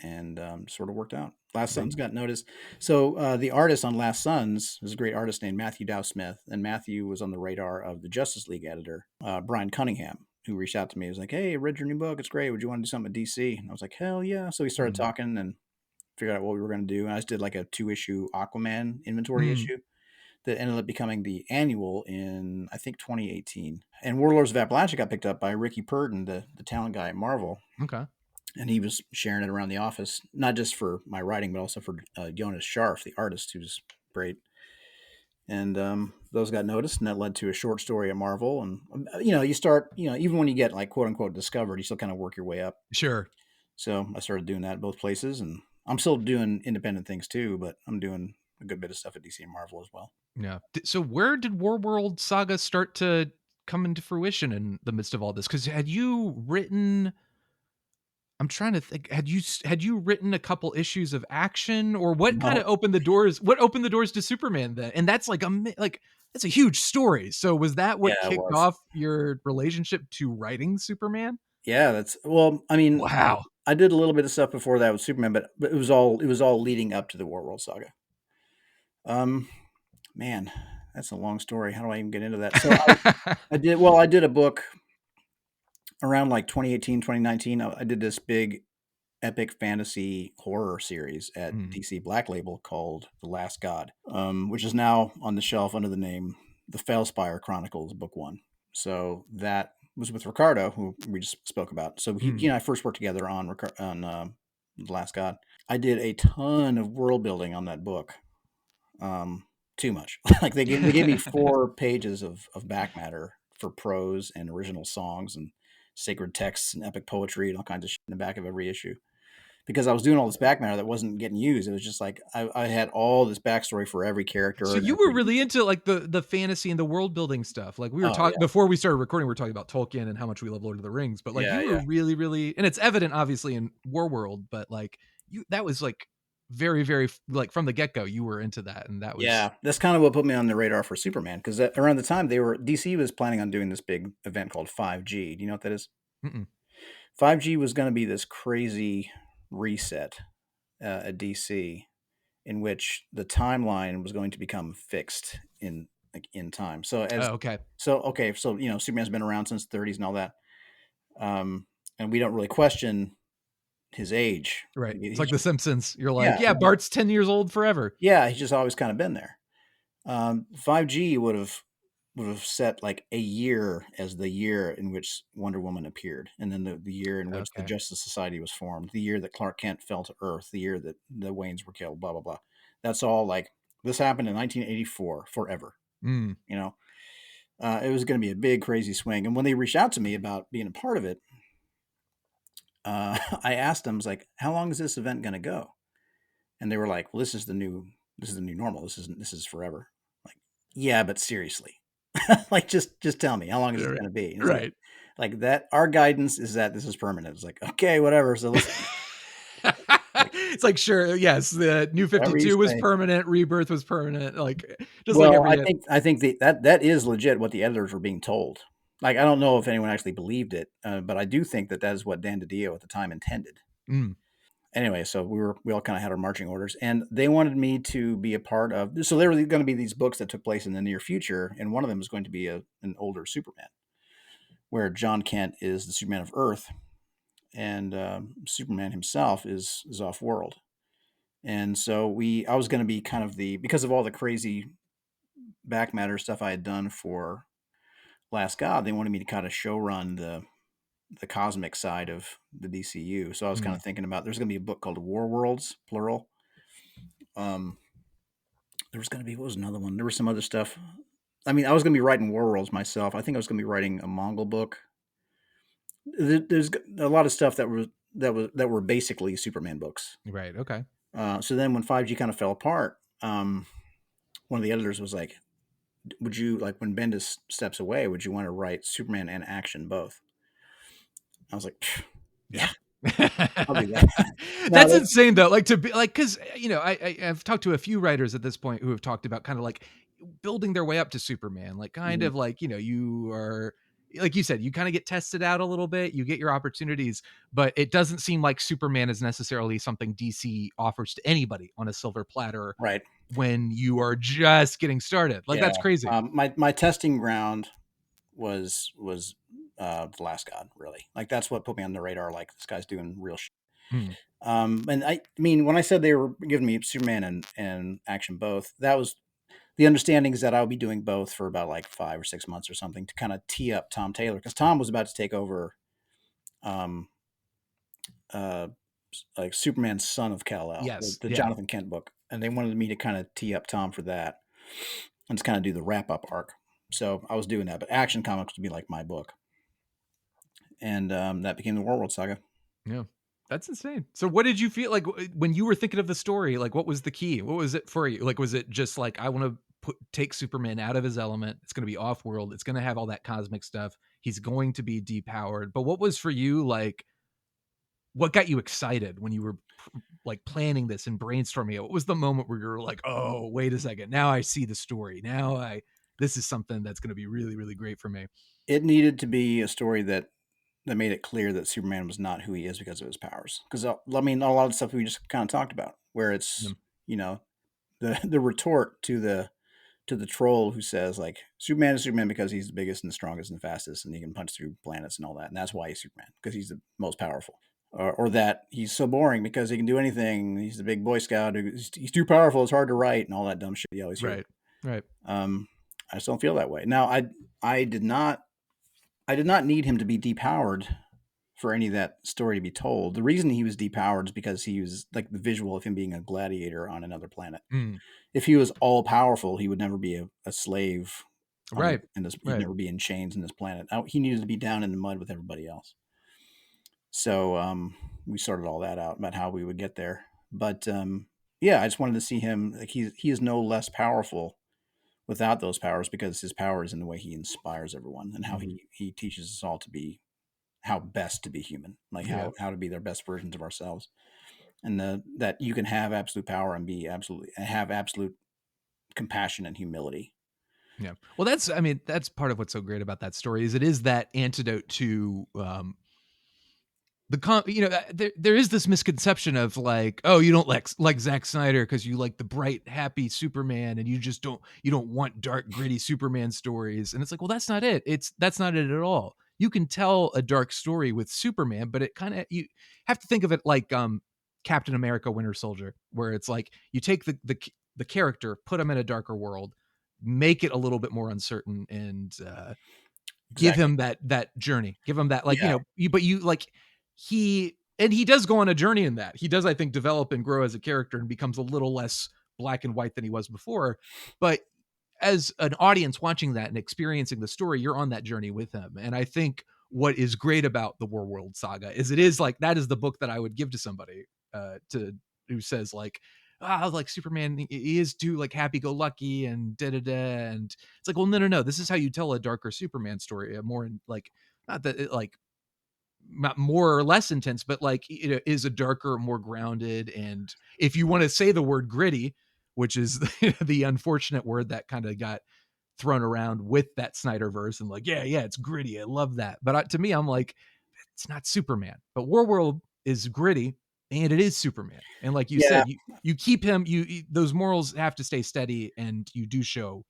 and sort of worked out. Last Right. Sons got noticed. So the artist on Last Sons is a great artist named Matthew Dow Smith, and Matthew was on the radar of the Justice League editor, Brian Cunningham, who reached out to me. He was like, "Hey, I read your new book. It's great. Would you want to do something at DC?" And I was like, "Hell yeah!" So we started Mm. talking and figured out what we were going to do. And I just did like a 2-issue Aquaman inventory Mm. issue that ended up becoming the annual in, I think, 2018. And Warlords of Appalachia got picked up by Ricky Purden, the talent guy at Marvel. Okay. And he was sharing it around the office, not just for my writing, but also for Jonas Scharf, the artist, who's great. And those got noticed, and that led to a short story at Marvel. And, you start, even when you get like quote unquote discovered, you still kind of work your way up. Sure. So I started doing that at both places. And I'm still doing independent things too, but I'm doing a good bit of stuff at DC and Marvel as well. Yeah. So where did Warworld Saga start to come into fruition in the midst of all this? Because had you written? I'm trying to think. Had you written a couple issues of Action, or what kind of No, opened the doors? What opened the doors to Superman then? And that's like that's a huge story. So was that yeah, what it kicked was. off your relationship to writing Superman? Yeah, that's well. I mean, Wow. I did a little bit of stuff before that with Superman, but it was all leading up to the War Saga. Um, man, that's a long story. How do I even get into that? So I did a book around like 2018, 2019. I did this big epic fantasy horror series at Mm. DC Black Label called The Last God, which is now on the shelf under the name The Failspire Chronicles Book One. So that was with Ricardo, who we just spoke about. So he Mm. and I first worked together on The Last God. I did a ton of world building on that book. Too much. Like they gave me 4 pages of back matter for prose and original songs and sacred texts and epic poetry and all kinds of shit in the back of every issue. Because I was doing all this back matter that wasn't getting used. It was just like I had all this backstory for every character So and you were every. really into like the fantasy and the world building stuff. Like we were Oh talking yeah, before we started recording, we were talking about Tolkien and how much we love Lord of the Rings, but like yeah, you were yeah, really, really, and it's evident obviously in War World, but like that was like very, very like from the get go, you were into that. And that was, yeah. That's kind of what put me on the radar for Superman because around the time DC was planning on doing this big event called 5G. Do you know what that is? mm-mm. 5G was going to be this crazy reset at DC in which the timeline was going to become fixed in time. Oh, okay. So Superman's been around since the 30s and all that, um, and we don't really question his age. Right. It's He's like The just Simpsons. You're yeah, like, yeah, Bart's 10 years old forever. yeah, he's just always kind of been there. 5G would have set like a year as the year in which Wonder Woman appeared, and then the year in which the Okay. Justice Society was formed, the year that Clark Kent fell to Earth, the year that the Waynes were killed, blah blah blah. That's all like this happened in 1984 forever. Mm. You know, it was going to be a big crazy swing. And when they reached out to me about being a part of it, I asked them, I was like, "How long is this event going to go?" And they were like, "Well, this is the new normal. This is forever." Like, yeah, but seriously, like just tell me how long is this going to be? And it's Right. like that. Our guidance is that this is permanent. It's like okay, whatever. So listen, like It's like, sure, yes, the New whatever you 52 was say. permanent, Rebirth was permanent, like just like Well, every I think that is legit what the editors were being told. Like I don't know if anyone actually believed it, but I do think that that is what Dan DiDio at the time intended. mm, Anyway, so we all kind of had our marching orders, and they wanted me to be a part of. So there were going to be these books that took place in the near future, and one of them is going to be an older Superman, where John Kent is the Superman of Earth, and Superman himself is off world. And so I was going to be kind of because of all the crazy back matter stuff I had done for Last God, they wanted me to kind of show run the cosmic side of the DCU. So I was kind mm, of thinking about there's going to be a book called War Worlds, plural. Um, there was going to be what was another one? There was some other stuff. I mean, I was going to be writing WARWORLDS myself. I think I was going to be writing a Mongol book. There's a lot of stuff that were basically Superman books. Right. Okay. So then when 5G kind of fell apart, one of the editors was like, "Would you like when Bendis steps away? Would you want to write Superman and action both?" I was like, "Yeah, I'll do that." Now, That's insane though. Like to be like, cause I've talked to a few writers at this point who have talked about kind of like building their way up to Superman, like kind of like, you are, like you said, you kind of get tested out a little bit, you get your opportunities, but it doesn't seem like Superman is necessarily something DC offers to anybody on a silver platter right? when you are just getting started. Like Yeah. that's crazy. My testing ground was The Last God, really. Like that's what put me on the radar. Like this guy's doing real shit. Hmm. And I mean, when I said they were giving me Superman and action both, that was the understanding is that I'll be doing both for about like 5 or 6 months or something to kind of tee up Tom Taylor, because Tom was about to take over, um, uh, like Superman's Son of Kal-El, Yes. the Yeah. Jonathan Kent book, and they wanted me to kind of tee up Tom for that and just kind of do the wrap up arc. So I was doing that, but Action Comics would be like my book, and that became the WARWORLD Saga. Yeah. That's insane. So what did you feel like when you were thinking of the story? Like what was the key? What was it for you? Like, was it just like, I want to take Superman out of his element. It's going to be off world. It's going to have all that cosmic stuff. He's going to be depowered. But what was for you, like, what got you excited when you were like planning this and brainstorming it? What was the moment where you were like, oh, wait a second. Now I see the story. This is something that's going to be really, really great for me. It needed to be a story that made it clear that Superman was not who he is because of his powers. Because I mean, a lot of stuff we just kind of talked about, where it's the retort to the troll who says like Superman is Superman because he's the biggest and the strongest and the fastest and he can punch through planets and all that, and that's why he's Superman, because he's the most powerful. Or that he's so boring because he can do anything. He's the big Boy Scout. He's too powerful. It's hard to write and all that dumb shit you always hear. Right. I just don't feel that way. Now, I did not need him to be depowered for any of that story to be told. The reason he was depowered is because he was like the visual of him being a gladiator on another planet. Mm. If he was all powerful, he would never be a slave. Right. He'd never be in chains in this planet. He needed to be down in the mud with everybody else. So we sorted all that out about how we would get there. But yeah, I just wanted to see him. Like he is no less powerful without those powers, because his power is in the way he inspires everyone and how he teaches us all to be how best to be human, like how to be their best versions of ourselves, and that you can have absolute power and have absolute compassion and humility. Yeah. Well, that's part of what's so great about that story is it is that antidote to there is this misconception of like, oh, you don't like Zack Snyder because you like the bright, happy Superman, and you don't want dark, gritty Superman stories. And it's like, well, that's not it. That's not it at all. You can tell a dark story with Superman, but it kind of, you have to think of it like Captain America: Winter Soldier, where it's like you take the character, put him in a darker world, make it a little bit more uncertain, and give him that journey, give him that, like, he does go on a journey in that. He does, I think, develop and grow as a character and becomes a little less black and white than he was before. But as an audience watching that and experiencing the story, you're on that journey with him. And I think what is great about the WARWORLD Saga is it is like, that is the book that I would give to somebody who says like, like Superman, he is too like happy-go-lucky and da-da-da. And it's like, well, no. This is how you tell a darker Superman story, a more like, not that it, like, not more or less intense, but like it is a darker, more grounded. And if you want to say the word gritty, which is the unfortunate word that kind of got thrown around with that Snyderverse, and like, yeah, it's gritty. I love that. But to me, I'm like, it's not Superman. But WARWORLD is gritty and it is Superman. And like you said, you keep him, those morals have to stay steady, and you do show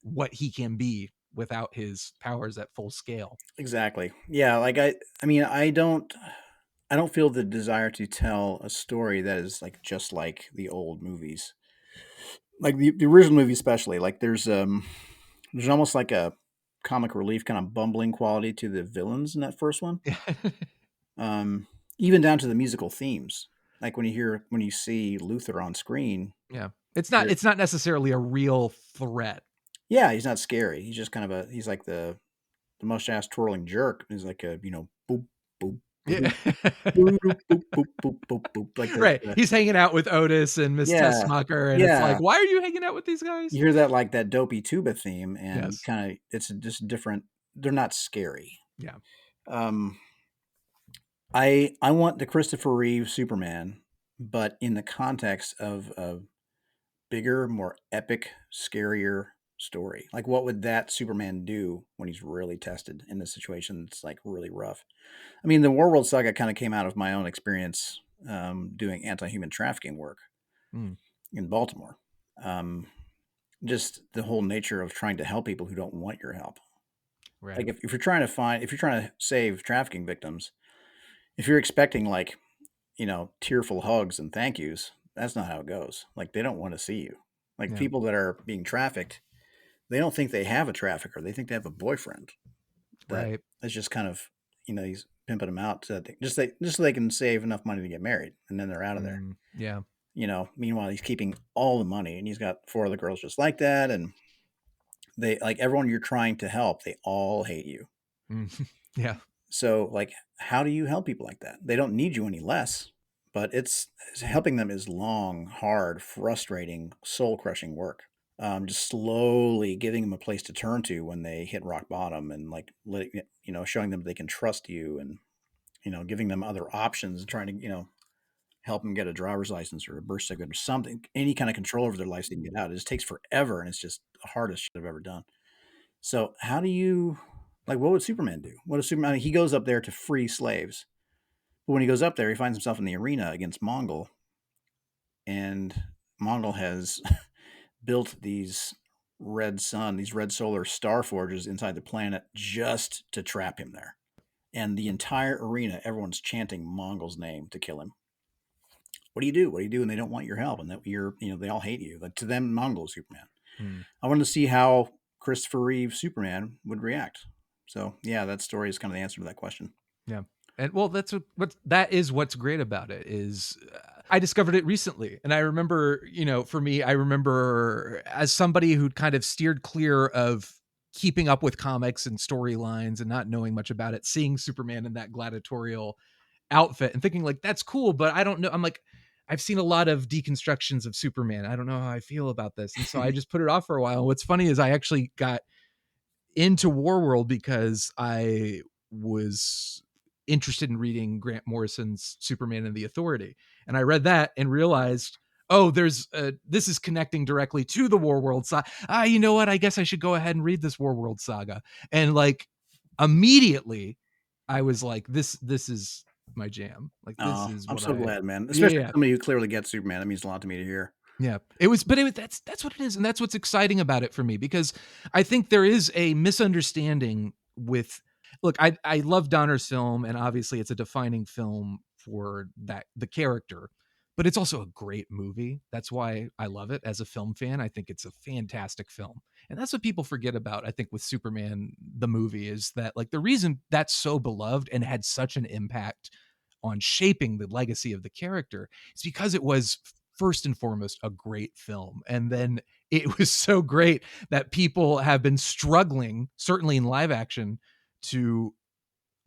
what he can be without his powers at full scale. Exactly. Yeah. Like I mean, I don't feel the desire to tell a story that is like just like the old movies, like the original movie, especially. Like there's almost like a comic relief kind of bumbling quality to the villains in that first one. Even down to the musical themes. Like when you see Luthor on screen. Yeah. It's not necessarily a real threat. Yeah, he's not scary. He's just kind of he's like the mustache twirling jerk. He's like a, boop, boop, Yeah. boop, boop, boop, boop, boop, boop, boop, boop. Like Right. He's hanging out with Otis and Miss yeah, Tessmacher, and it's like, yeah. why are you hanging out with these guys? You hear that like that dopey tuba theme, and Yes. kind of it's just different. They're not scary. Yeah. Um, I want the Christopher Reeve Superman, but in the context of a bigger, more epic, scarier story. Like, what would that Superman do when he's really tested in a situation that's like really rough? I mean, the WARWORLD Saga kind of came out of my own experience doing anti-human trafficking work Mm, in Baltimore. Um, just the whole nature of trying to help people who don't want your help. right. Like if you're trying to if you're trying to save trafficking victims, if you're expecting like, tearful hugs and thank yous, that's not how it goes. Like they don't want to see you. Like Yeah. people that are being trafficked, they don't think they have a trafficker. They think they have a boyfriend that Right. is just kind of, he's pimping them out so just so they can save enough money to get married, and then they're out of there. Yeah. Meanwhile he's keeping all the money, and he's got four other girls just like that, and they like everyone you're trying to help, they all hate you. Mm, yeah. So like, how do you help people like that? They don't need you any less, but helping them is long, hard, frustrating, soul crushing work. Just slowly giving them a place to turn to when they hit rock bottom, and like showing them they can trust you, and giving them other options, and trying to help them get a driver's license or a birth certificate or something, any kind of control over their life so they can get out. It just takes forever, and it's just the hardest shit I've ever done. So how do you like? What would Superman do? What if Superman? I mean, he goes up there to free slaves, but when he goes up there, he finds himself in the arena against Mongol, and Mongol has built these red solar star forges inside the planet just to trap him there. And the entire arena, everyone's chanting Mongol's name to kill him. What do you do? What do you do? And they don't want your help, and that they all hate you. Like to them, Mongol Superman. Mm. I wanted to see how Christopher Reeve Superman would react. So yeah, that story is kind of the answer to that question. Yeah. And well, that is what's great about it is I discovered it recently. And I remember, for me, I remember as somebody who'd kind of steered clear of keeping up with comics and storylines and not knowing much about it, seeing Superman in that gladiatorial outfit and thinking like, that's cool, but I don't know. I'm like, I've seen a lot of deconstructions of Superman. I don't know how I feel about this. And so I just put it off for a while. And what's funny is I actually got into Warworld because I was interested in reading Grant Morrison's Superman and the Authority. And I read that and realized, oh, this is connecting directly to the Warworld saga. You know what? I guess I should go ahead and read this Warworld saga. And like immediately I was like, this is my jam. Like this is I'm what so glad, man. yeah, Especially yeah. somebody who clearly gets Superman. That means a lot to me to hear. Yeah, that's what it is. And that's what's exciting about it for me, because I think there is a misunderstanding with, look, I love Donner's film, and obviously it's a defining film for the character, but it's also a great movie. That's why I love it as a film fan. I think it's a fantastic film. And that's what people forget about, I think, with Superman, the movie, is that like the reason that's so beloved and had such an impact on shaping the legacy of the character is because it was first and foremost a great film. And then it was so great that people have been struggling, certainly in live action, to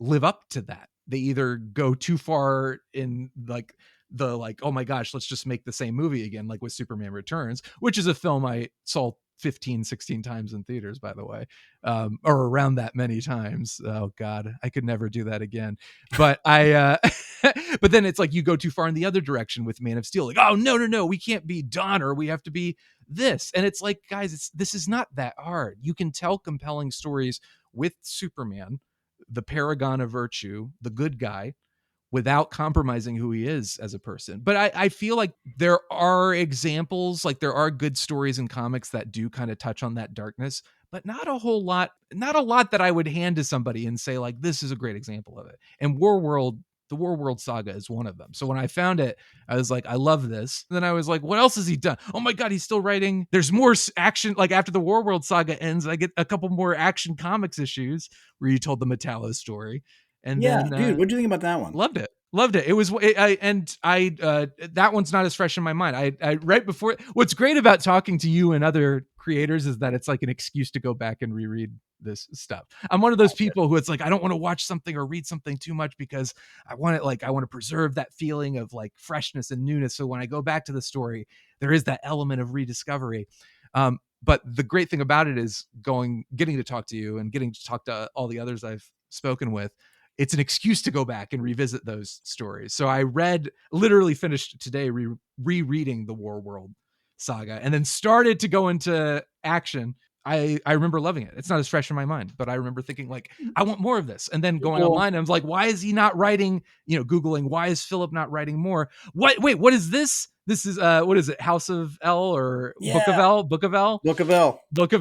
live up to that. They either go too far in like oh my gosh, let's just make the same movie again, like with Superman Returns, which is a film I saw 15, 16 times in theaters, by the way, or around that many times. Oh God, I could never do that again. But but then it's like you go too far in the other direction with Man of Steel. Like, oh no, we can't be Donner. We have to be this. And it's like, guys, this is not that hard. You can tell compelling stories with Superman, the paragon of virtue, the good guy, without compromising who he is as a person. But I feel like there are examples, like there are good stories in comics that do kind of touch on that darkness, but not a lot that I would hand to somebody and say like, this is a great example of it. And the Warworld saga is one of them. So when I found it, I was like, I love this. And then I was like, what else has he done? Oh my God, he's still writing. There's more action. Like after the Warworld saga ends, I get a couple more Action Comics issues where you told the Metallo story. And Yeah, then dude, what do you think about that one? loved it. It was, that one's not as fresh in my mind. I right before, what's great about talking to you and other creators is that it's like an excuse to go back and reread this stuff. I'm one of those people who it's like I don't want to watch something or read something too much because I want to preserve that feeling of like freshness and newness. So when I go back to the story, there is that element of rediscovery. But the great thing about it is getting to talk to you and getting to talk to all the others I've spoken with. It's an excuse to go back and revisit those stories. So I literally finished today rereading the Warworld saga and then started to go into action. I remember loving it. It's not as fresh in my mind, but I remember thinking like, I want more of this. And then going online, I was like, why is he not writing, Googling, why is Philip not writing more? Wait, what is this? This is, what is it? House of L or Book of L? Book of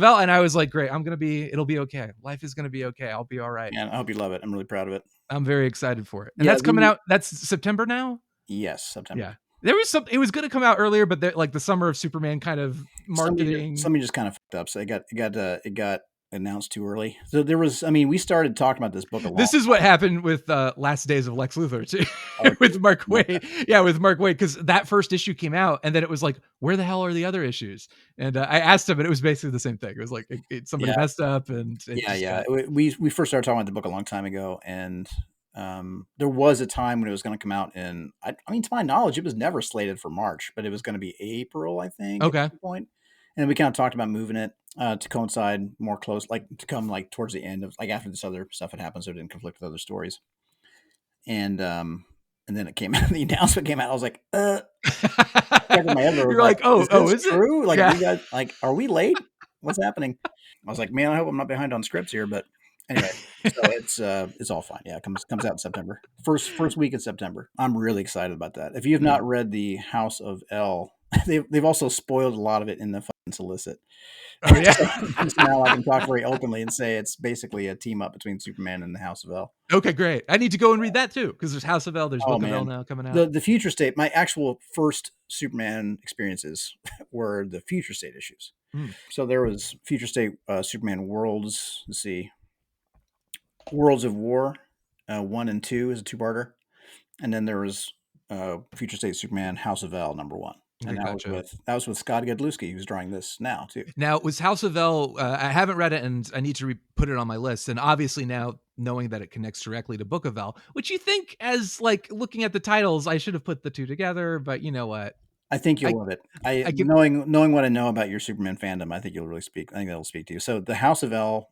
L. And I was like, great, it'll be okay. Life is going to be okay. I'll be all right. Yeah, I hope you love it. I'm really proud of it. I'm very excited for it. And that's coming out. That's September now? Yes, September. Yeah. It was going to come out earlier, but like the Summer of Superman kind of marketing. Somebody just kind of fucked up. So it got announced too early. So we started talking about this book a lot. This is what happened with Last Days of Lex Luthor too, with Mark Waid. Yeah, with Mark Waid, because that first issue came out, and then it was like, where the hell are the other issues? And I asked him, and it was basically the same thing. It was like somebody messed up, and we first started talking about the book a long time ago, and there was a time when it was going to come out in, I mean, to my knowledge, it was never slated for March, but it was going to be April, I think. Okay. At some point. And we kind of talked about moving it to coincide more close, like to come like towards the end of like after this other stuff had happened, so it didn't conflict with other stories. And then it came out, the announcement came out. I was like, You're like, is true? It? Like, you guys, like, are we late? What's happening? I was like, man, I hope I'm not behind on scripts here, but anyway, so it's all fine. Yeah, it comes out in September. First week in September. I'm really excited about that. If you have not read the House of L, they've also spoiled a lot of it in the fucking solicit. Oh yeah. So now I can talk very openly and say it's basically a team up between Superman and the House of L. Okay, great. I need to go and read that too, because there's House of L, there's Book of L now coming out. The Future State, my actual first Superman experiences were the Future State issues. So there was Future State Superman Worlds. Let's see. Worlds of War 1 and 2 is a two-parter, and then there was Future State Superman House of L #1, and that was with Scott Godlewski, who's drawing this now too. Now it was House of L. I haven't read it, and I need to put it on my list. And obviously now knowing that it connects directly to Book of L, which you think as like looking at the titles, I should have put the two together, but you know what? I think you'll love it. Knowing what I know about your Superman fandom, I think you'll really speak. I think that'll speak to you. So the House of L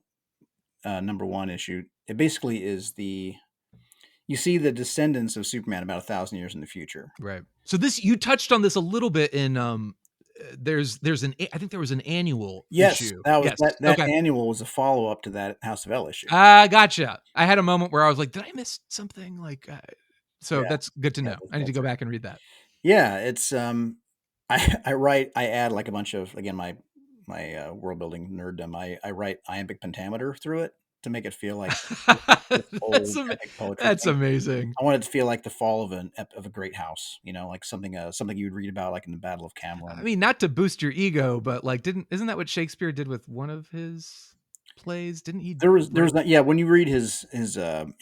#1 issue, it basically is you see the descendants of Superman about 1,000 years in the future. Right. So you touched on this a little bit in there's I think there was an annual issue. That annual was a follow up to that House of L issue. Gotcha. I had a moment where I was like, did I miss something? Like, that's good to know. I need to go back and read that. Yeah, it's I add like a bunch of, again, my world building nerddom. I write iambic pentameter through it to make it feel like old epic poetry. That's amazing. I want it to feel like the fall of a great house, like something you would read about like in the Battle of Camelot. I mean, not to boost your ego, but like isn't that what Shakespeare did with one of his plays? Didn't he? There was that, yeah, when you read his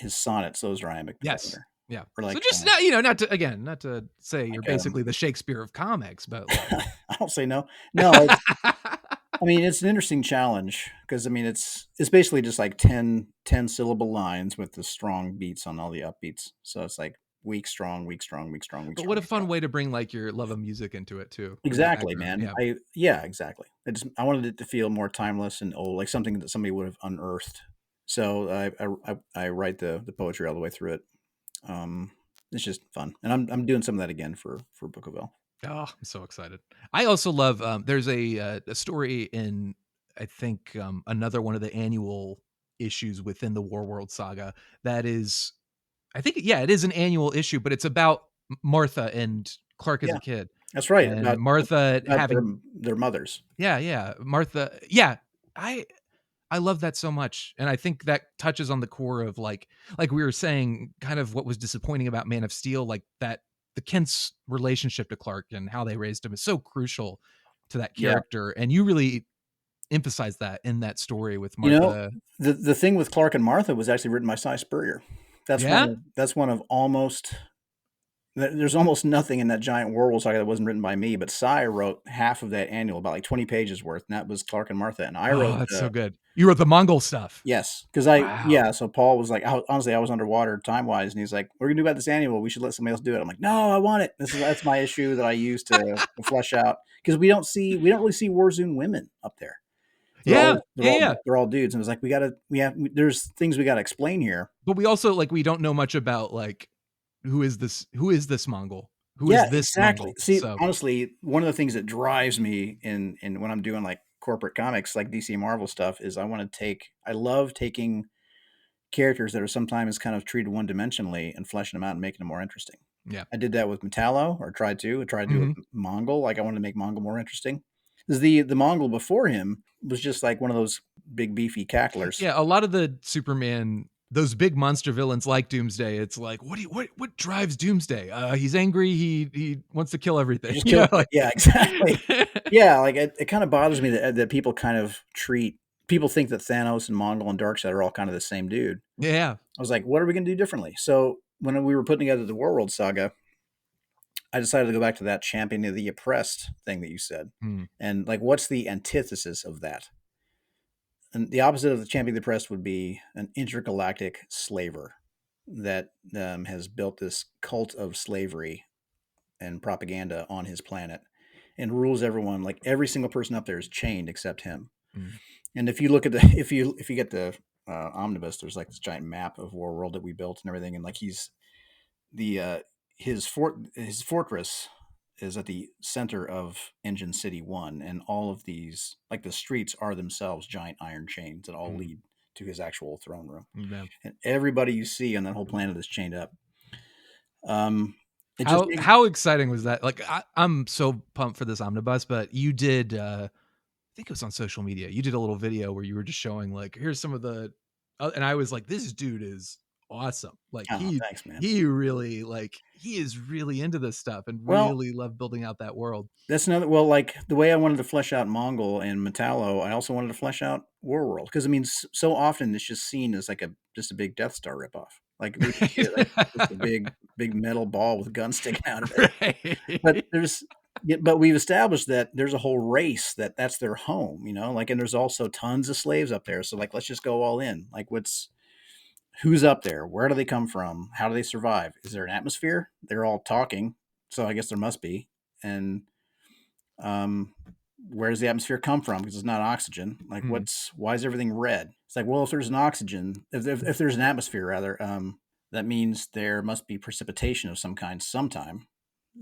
sonnets, those are iambic pentameter. Yeah. Or like, so just not to say you're basically the Shakespeare of comics, but like... I don't say no. No, I mean, it's an interesting challenge because I mean, it's basically just like 10 syllable lines with the strong beats on all the upbeats. So it's like weak, strong, weak, strong, weak, strong, weak. But what a fun way to bring like your love of music into it too. Exactly, man. Yeah. Exactly. I wanted it to feel more timeless and old, like something that somebody would have unearthed. So I write the poetry all the way through it. It's just fun, and I'm doing some of that again for Book of L. Oh, I'm so excited. I also love there's a story in I think another one of the annual issues within the Warworld saga that is, I think it is an annual issue, but it's about Martha and Clark as a kid. That's right. And Martha having their mothers. Yeah, Martha. Yeah, I love that so much. And I think that touches on the core of like we were saying, kind of what was disappointing about Man of Steel, like that the Kent's relationship to Clark and how they raised him is so crucial to that character. Yeah. And you really emphasize that in that story with Martha. The thing with Clark and Martha was actually written by Cy Spurrier. That's one of almost there's almost nothing in that giant WARWORLD saga that wasn't written by me, but Cy wrote half of that annual, about like 20 pages worth, and that was Clark and Martha. And I Oh, wrote that's so good. You wrote the Mongol stuff. yes, because Wow. so Paul was like, honestly, I was underwater time wise, and he's like, "What are we gonna do about this annual? We should let somebody else do it." I'm like, "No, I want it. That's my issue that I use to flesh out because we don't really see Warzone women up there. Yeah. Yeah. They're all dudes, and it's like there's things we got to explain here. But we also like we don't know much about like who is this Mongol? Who Yeah, is this exactly. Mongol? See, So honestly, one of the things that drives me in when I'm doing like corporate comics, like DC and Marvel stuff, is I love taking characters that are sometimes kind of treated one dimensionally and fleshing them out and making them more interesting. yeah. I did that with Metallo, or tried to. I tried to do it Mhm. with Mongol. Like I wanted to make Mongol more interesting. Because the Mongol before him was just like one of those big beefy cacklers. Yeah, a lot of the Superman, those big monster villains like Doomsday, it's like, what drives Doomsday? He's angry, he wants to kill He everything. just You know, killed. like Yeah, exactly. Yeah, like it kind of bothers me that people kind of people think that Thanos and Mongol and Darkseid are all kind of the same dude. Yeah. I was like, what are we going to do differently? So when we were putting together the WARWORLD saga, I decided to go back to that champion of the oppressed thing that you said. Hmm. And like, what's the antithesis of that? And the opposite of the champion of the oppressed would be an intergalactic slaver that has built this cult of slavery and propaganda on his planet and rules everyone. Like every single person up there is chained except him. Hmm. And if you look at if you get the omnibus, there's like this giant map of WARWORLD that we built and everything, and like he's the his fortress is at the center of Engine City 1, and all of these, like the streets, are themselves giant iron chains that all Hmm. lead to his actual throne room. Yeah. And everybody you see on that whole planet is chained up. It just How exciting was that? Like I'm so pumped for this omnibus, but you did I think it was on social media. You did a little video where you were just showing like, here's some of the, and I was like, this dude is awesome. Like oh, thanks, man. he really like he is really into this stuff and Well, really love building out that world. that's another. Well, like the way I wanted to flesh out Mongol and Metallo, I also wanted to flesh out WARWORLD because I mean, so often it's just seen as like just a big Death Star ripoff. Like they just see it like just a big metal ball with guns sticking out of it. But Right. but we've established that there's a whole race that's their home, like, and there's also tons of slaves up there. So like, let's just go all in. Like, who's up there? Where do they come from? How do they survive? Is there an atmosphere? They're all talking, so I guess there must be. And where does the atmosphere come from? Because it's not oxygen. Like, Hmm. why is everything red? It's like, well, if there's an oxygen, if there's an atmosphere, rather, that means there must be precipitation of some kind sometime.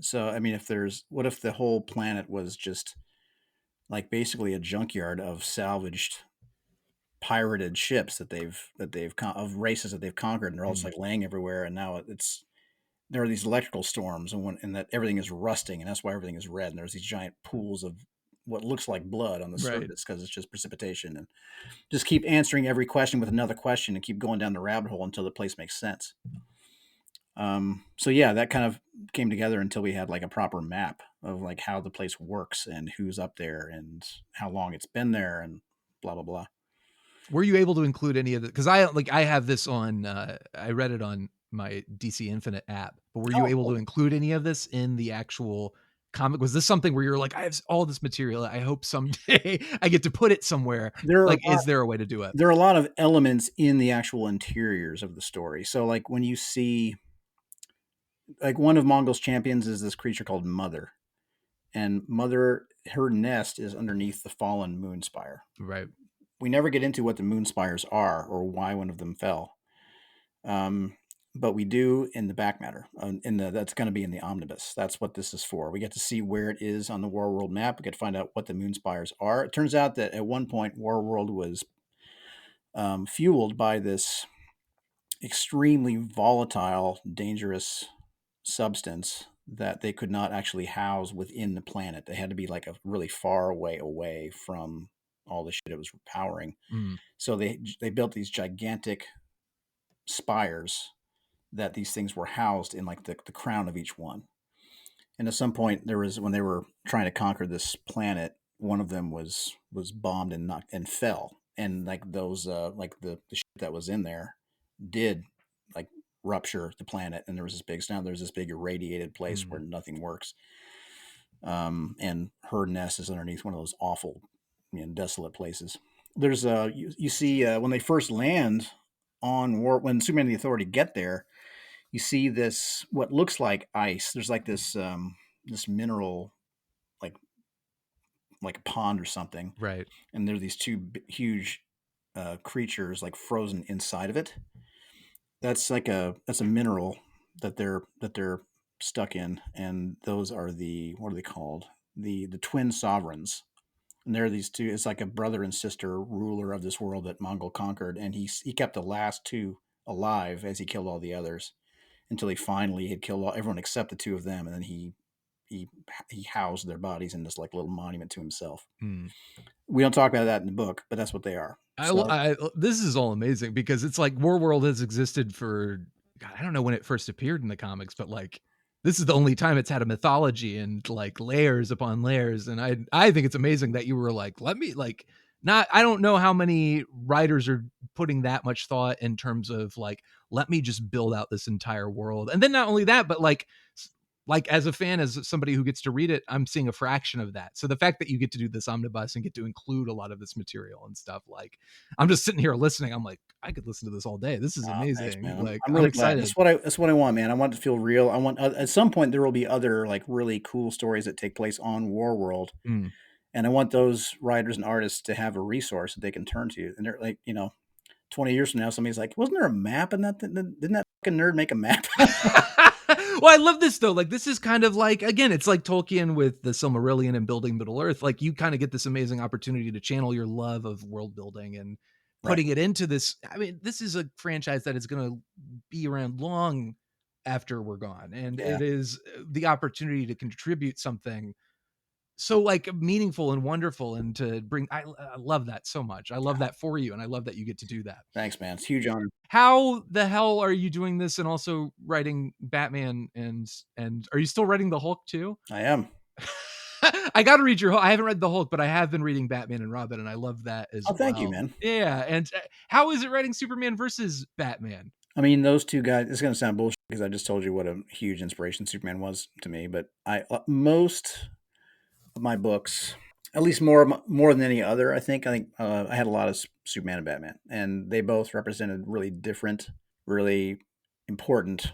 So, I mean, what if the whole planet was just like basically a junkyard of salvaged, pirated ships of races that they've conquered, and they're all just like laying everywhere, and now there are these electrical storms, and that everything is rusting, and that's why everything is red, and there's these giant pools of what looks like blood on the Right. surface because it's just precipitation, and just keep answering every question with another question and keep going down the rabbit hole until the place makes sense. So yeah, that kind of came together until we had like a proper map of like how the place works and who's up there and how long it's been there and blah blah blah. Were you able to include any of it? Because I have this on I read it on my DC Infinite app, but were you Oh, able to cool. include any of this in the actual comic? Was this something where you're like, I have all this material, I hope someday I get to put it somewhere? There are Like, a lot, is there a way to do it? there are a lot of elements in the actual interiors of the story. So like when you see like one of Mongol's champions is this creature called Mother, and Mother, her nest is underneath the fallen moon spire. Right. We never get into what the moon spires are or why one of them fell. But we do in the back matter. That's going to be in the omnibus. That's what this is for. We get to see where it is on the WARWORLD map. We get to find out what the moon spires are. It turns out that at one point, WARWORLD was fueled by this extremely volatile, dangerous substance that they could not actually house within the planet. They had to be like a really far away from all the shit it was powering. Mm. So they built these gigantic spires that these things were housed in, like the crown of each one. And at some point, when they were trying to conquer this planet, one of them was bombed and knocked and fell, and like those like the shit that was in there did like rupture the planet, and there's this big irradiated place where nothing works. And her nest is underneath one of those awful, desolate places. There's you see when they first land on when Superman and the Authority get there, you see this what looks like ice. There's like this this mineral, like a pond or something, Right. and there are these two huge creatures like frozen inside of it. That's a mineral that they're stuck in, and those are what are they called? The twin sovereigns. And there are these two. It's like a brother and sister ruler of this world that Mongol conquered, and he kept the last two alive as he killed all the others until he finally had killed everyone except the two of them, and then he housed their bodies in this like little monument to himself. We don't talk about that in the book, but that's what they are. This is all amazing because it's like WARWORLD has existed for, God, I don't know when it first appeared in the comics, but like this is the only time it's had a mythology and like layers upon layers. And I think it's amazing that you were like, let me like not, I don't know how many writers are putting that much thought in terms of like, let me just build out this entire world. And then not only that, but like as a fan, as somebody who gets to read it, I'm seeing a fraction of that. So the fact that you get to do this omnibus and get to include a lot of this material and stuff, like I'm just sitting here listening. I'm like, I could listen to this all day. This is amazing. Thanks, like I'm really excited. Glad. That's what I want, man. I want it to feel real. I want at some point there will be other like really cool stories that take place on Warworld, and I want those writers and artists to have a resource that they can turn to. And they're like, 20 years from now, somebody's like, wasn't there a map in that? Didn't that fucking nerd make a map? Well, I love this though. Like this is kind of like, again, it's like Tolkien with the Silmarillion and building Middle Earth. Like you kind of get this amazing opportunity to channel your love of world building and putting it into this. I mean, this is a franchise that is going to be around long after we're gone. And it is the opportunity to contribute something so like meaningful and wonderful, and to bring, I love that so much. I love that for you. And I love that you get to do that. Thanks, man. It's a huge honor. How the hell are you doing this and also writing Batman and are you still writing the Hulk too? I am. I got to read your Hulk. I haven't read the Hulk, but I have been reading Batman and Robin, and I love that as well. Thank you, man. Yeah. And how is it writing Superman versus Batman? I mean, those two guys, it's going to sound bullshit because I just told you what a huge inspiration Superman was to me, but most of my books, at least more than any other, I think I had a lot of Superman and Batman, and they both represented really different, really important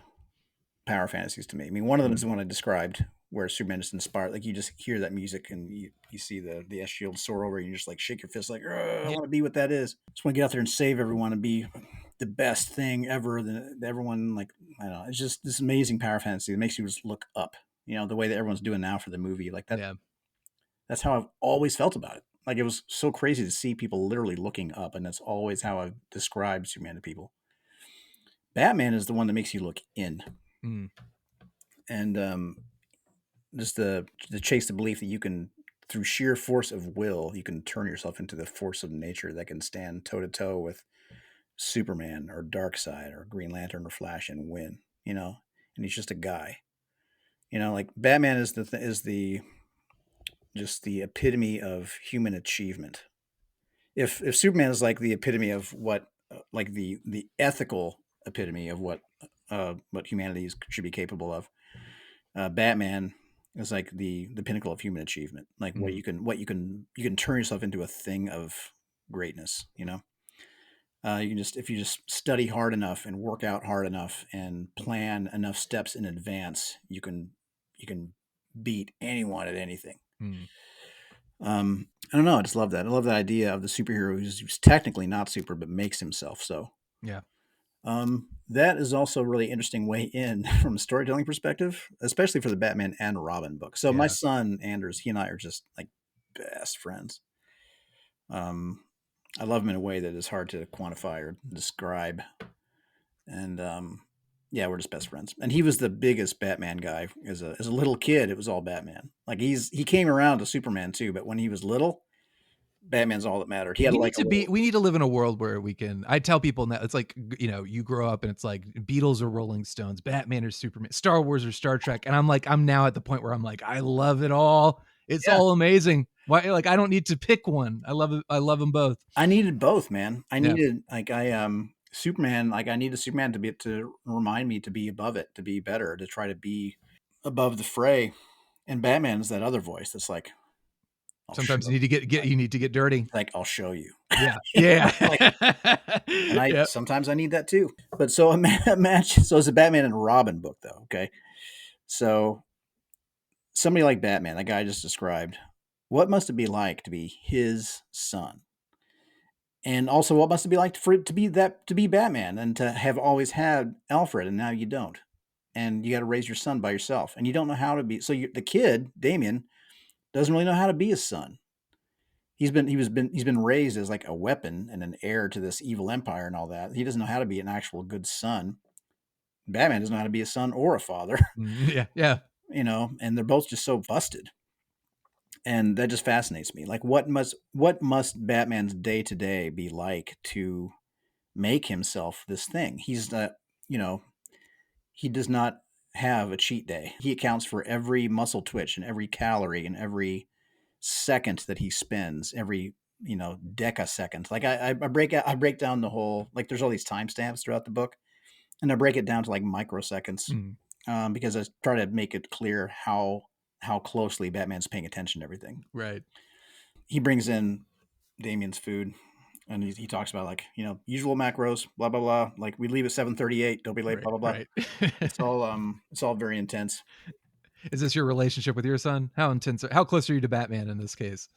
power fantasies to me. I mean, one of them is the one I described, where Superman is inspired. Like you just hear that music and you see the S shield soar over, and you just like shake your fist, like, I want to be what that is. I just want to get out there and save everyone and be the best thing ever. That everyone, like, I don't know, it's just this amazing power fantasy that makes you just look up. The way that everyone's doing now for the movie, like that. Yeah. That's how I've always felt about it. Like it was so crazy to see people literally looking up, and that's always how I've described Superman to people. Batman is the one that makes you look in, and just the chase the belief that you can, through sheer force of will, you can turn yourself into the force of nature that can stand toe to toe with Superman or Darkseid or Green Lantern or Flash and win. And he's just a guy. Like Batman is just the epitome of human achievement. If Superman is like the epitome of what, like the ethical epitome of what humanity should be capable of, Batman is like the pinnacle of human achievement. Like what you can turn yourself into a thing of greatness. You can just, if you just study hard enough and work out hard enough and plan enough steps in advance, you can beat anyone at anything. I don't know. I just love that. I love that idea of the superhero who's technically not super, but makes himself so. Yeah. That is also a really interesting way in from a storytelling perspective, especially for the Batman and Robin book. So my son, Anders, he and I are just like best friends. I love him in a way that is hard to quantify or describe. And, we're just best friends. And he was the biggest Batman guy as a little kid. It was all Batman. Like he came around to Superman too, but when he was little, Batman's all that mattered. He had we need to live in a world where we can, I tell people now, it's like, you grow up and it's like Beatles or Rolling Stones, Batman or Superman, Star Wars or Star Trek. And I'm now at the point where I'm like, I love it all. It's all amazing. Why? Like, I don't need to pick one. I love it. I love them both. I needed both, man. I Superman, like I need a Superman to remind me to be above it, to be better, to try to be above the fray. And Batman's that other voice that's like, I'll Sometimes show you need to get dirty. like I'll show you. Yeah. You know, Yeah. like, and I Yep. sometimes I need that too. But so imagine, so it's a Batman and Robin book though. Okay, so somebody like Batman, that guy I just described, what must it be like to be his son? And also, what must it be like for it to be Batman and to have always had Alfred, and now you don't, and you got to raise your son by yourself, and you don't know how to be. So the kid Damien doesn't really know how to be his son. He's been raised as like a weapon and an heir to this evil empire and all that. He doesn't know how to be an actual good son. Batman doesn't know how to be a son or a father, Yeah. Yeah. you know, and they're both just so busted. And that just fascinates me. Like what must Batman's day to day be like to make himself this thing? He's not, you know, he does not have a cheat day. He accounts for every muscle twitch and every calorie and every second that he spends, every decasecond. Like I break down the whole, like there's all these timestamps throughout the book, and I break it down to like microseconds, because I try to make it clear how closely Batman's paying attention to everything. Right. He brings in Damien's food, and he talks about like usual macros, blah blah blah. Like we leave at 7:38, don't be late, Right. blah blah blah. Right. It's all very intense. Is this your relationship with your son? How intense? How close are you to Batman in this case?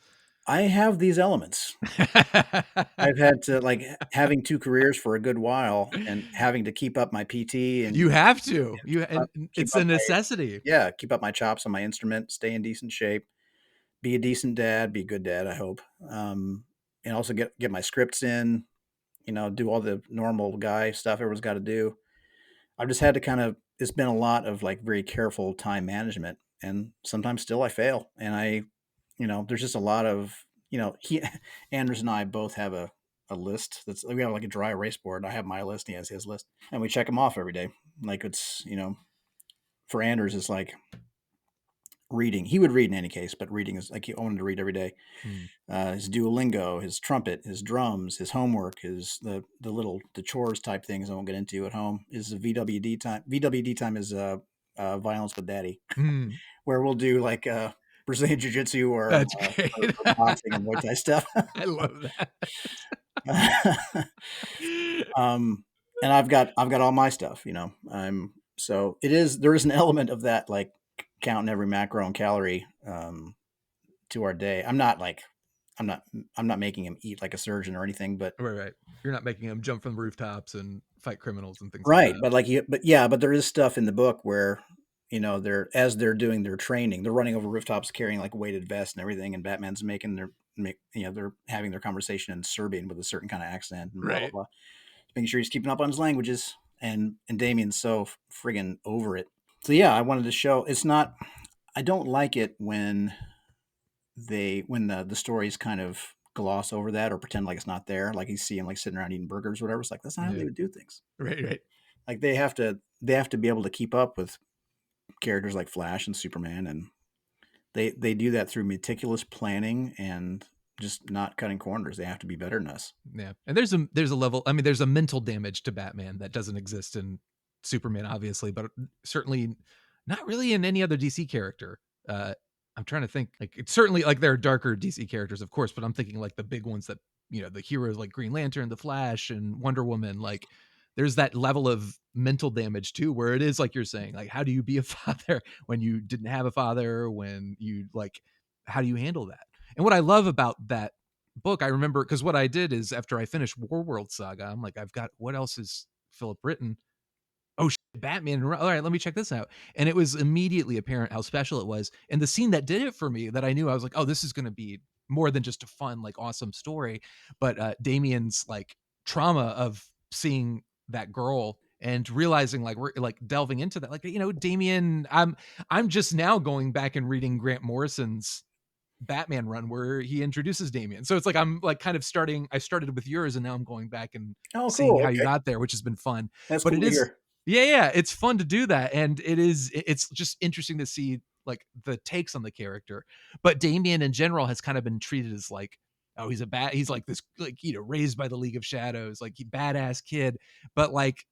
I have these elements. I've had to like having two careers for a good while and having to keep up my PT and You have to. And keep it's up a my necessity. keep up my chops on my instrument, stay in decent shape, be a decent dad, be a good dad, I hope. And also get my scripts in, do all the normal guy stuff everyone's got to do. I've just had to it's been a lot of like very careful time management, and sometimes still I fail. And there's just a lot of, Anders and I both have a list we have like a dry erase board. I have my list, he has his list, and we check them off every day. Like it's, for Anders, it's like reading. He would read in any case, but reading is like he wanted to read every day. His Duolingo, his trumpet, his drums, his homework, his the chores type things I won't get into at home is the VWD time. VWD time is violence with daddy, where we'll do like Brazilian Jiu Jitsu or, That's great. or boxing and Muay Thai stuff. I love that. And I've got all my stuff, so there is an element of that, like counting every macro and calorie to our day. I'm not making him eat like a surgeon or anything, but Right. You're not making him jump from rooftops and fight criminals and things right. like that. But there is stuff in the book where, they're doing their training, they're running over rooftops carrying like weighted vests and everything. And Batman's they're having their conversation in Serbian with a certain kind of accent and blah, blah, Right. blah. Making sure he's keeping up on his languages, and Damien's so friggin' over it. So yeah, I wanted to show I don't like it when the stories kind of gloss over that or pretend like it's not there. Like you see him like sitting around eating burgers or whatever. It's like that's not how they would do things. Right. Like they have to be able to keep up with characters like Flash and Superman, and they do that through meticulous planning and just not cutting corners. They have to be better than us. Yeah. And there's a level, I mean, there's a mental damage to Batman that doesn't exist in Superman, obviously, but certainly not really in any other DC character. I'm trying to think, like, it's certainly like there are darker DC characters, of course, but I'm thinking like the big ones that, the heroes like Green Lantern, the Flash, and Wonder Woman. Like there's that level of mental damage too, where it is like you're saying, like, how do you be a father when you didn't have a father, when you like, how do you handle that? And what I love about that book, I remember, because what I did is after I finished WARWORLD Saga, I'm like, what else is Philip written? Oh, Batman. All right, let me check this out. And it was immediately apparent how special it was. And the scene that did it for me, that I knew, I was like, oh, this is going to be more than just a fun, like, awesome story. But Damien's like trauma of seeing that girl and realizing, like, we're like delving into that, like, Damien, I'm just now going back and reading Grant Morrison's Batman run where he introduces Damien. So it's like I'm like kind of I started with yours and now I'm going back and seeing Cool. how you Okay. got there, which has been fun. That's But cool it to is hear. yeah, it's fun to do that. And it's just interesting to see like the takes on the character. But Damien in general has kind of been treated as like oh, he's like this, like, raised by the League of Shadows, like he badass kid, but like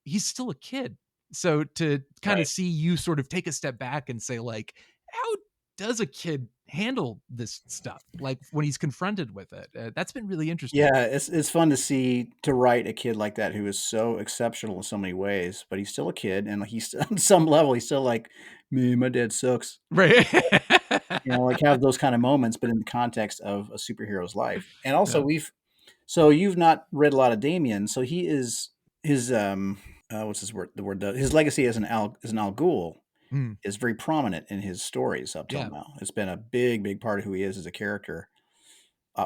he's still a kid. So to kind of Right. see you sort of take a step back and say, like, how does a kid handle this stuff, like when he's confronted with it? That's been really interesting. Yeah, it's fun to write a kid like that who is so exceptional in so many ways, but he's still a kid, and he's on some level he's still like, "Me, my dad sucks." Right. Like have those kind of moments, but in the context of a superhero's life. And also Yeah. so you've not read a lot of Damien, so he is his what's his word? The word his legacy as an Al Ghul Mm, is very prominent in his stories up till yeah. now. It's been a big, big part of who he is as a character.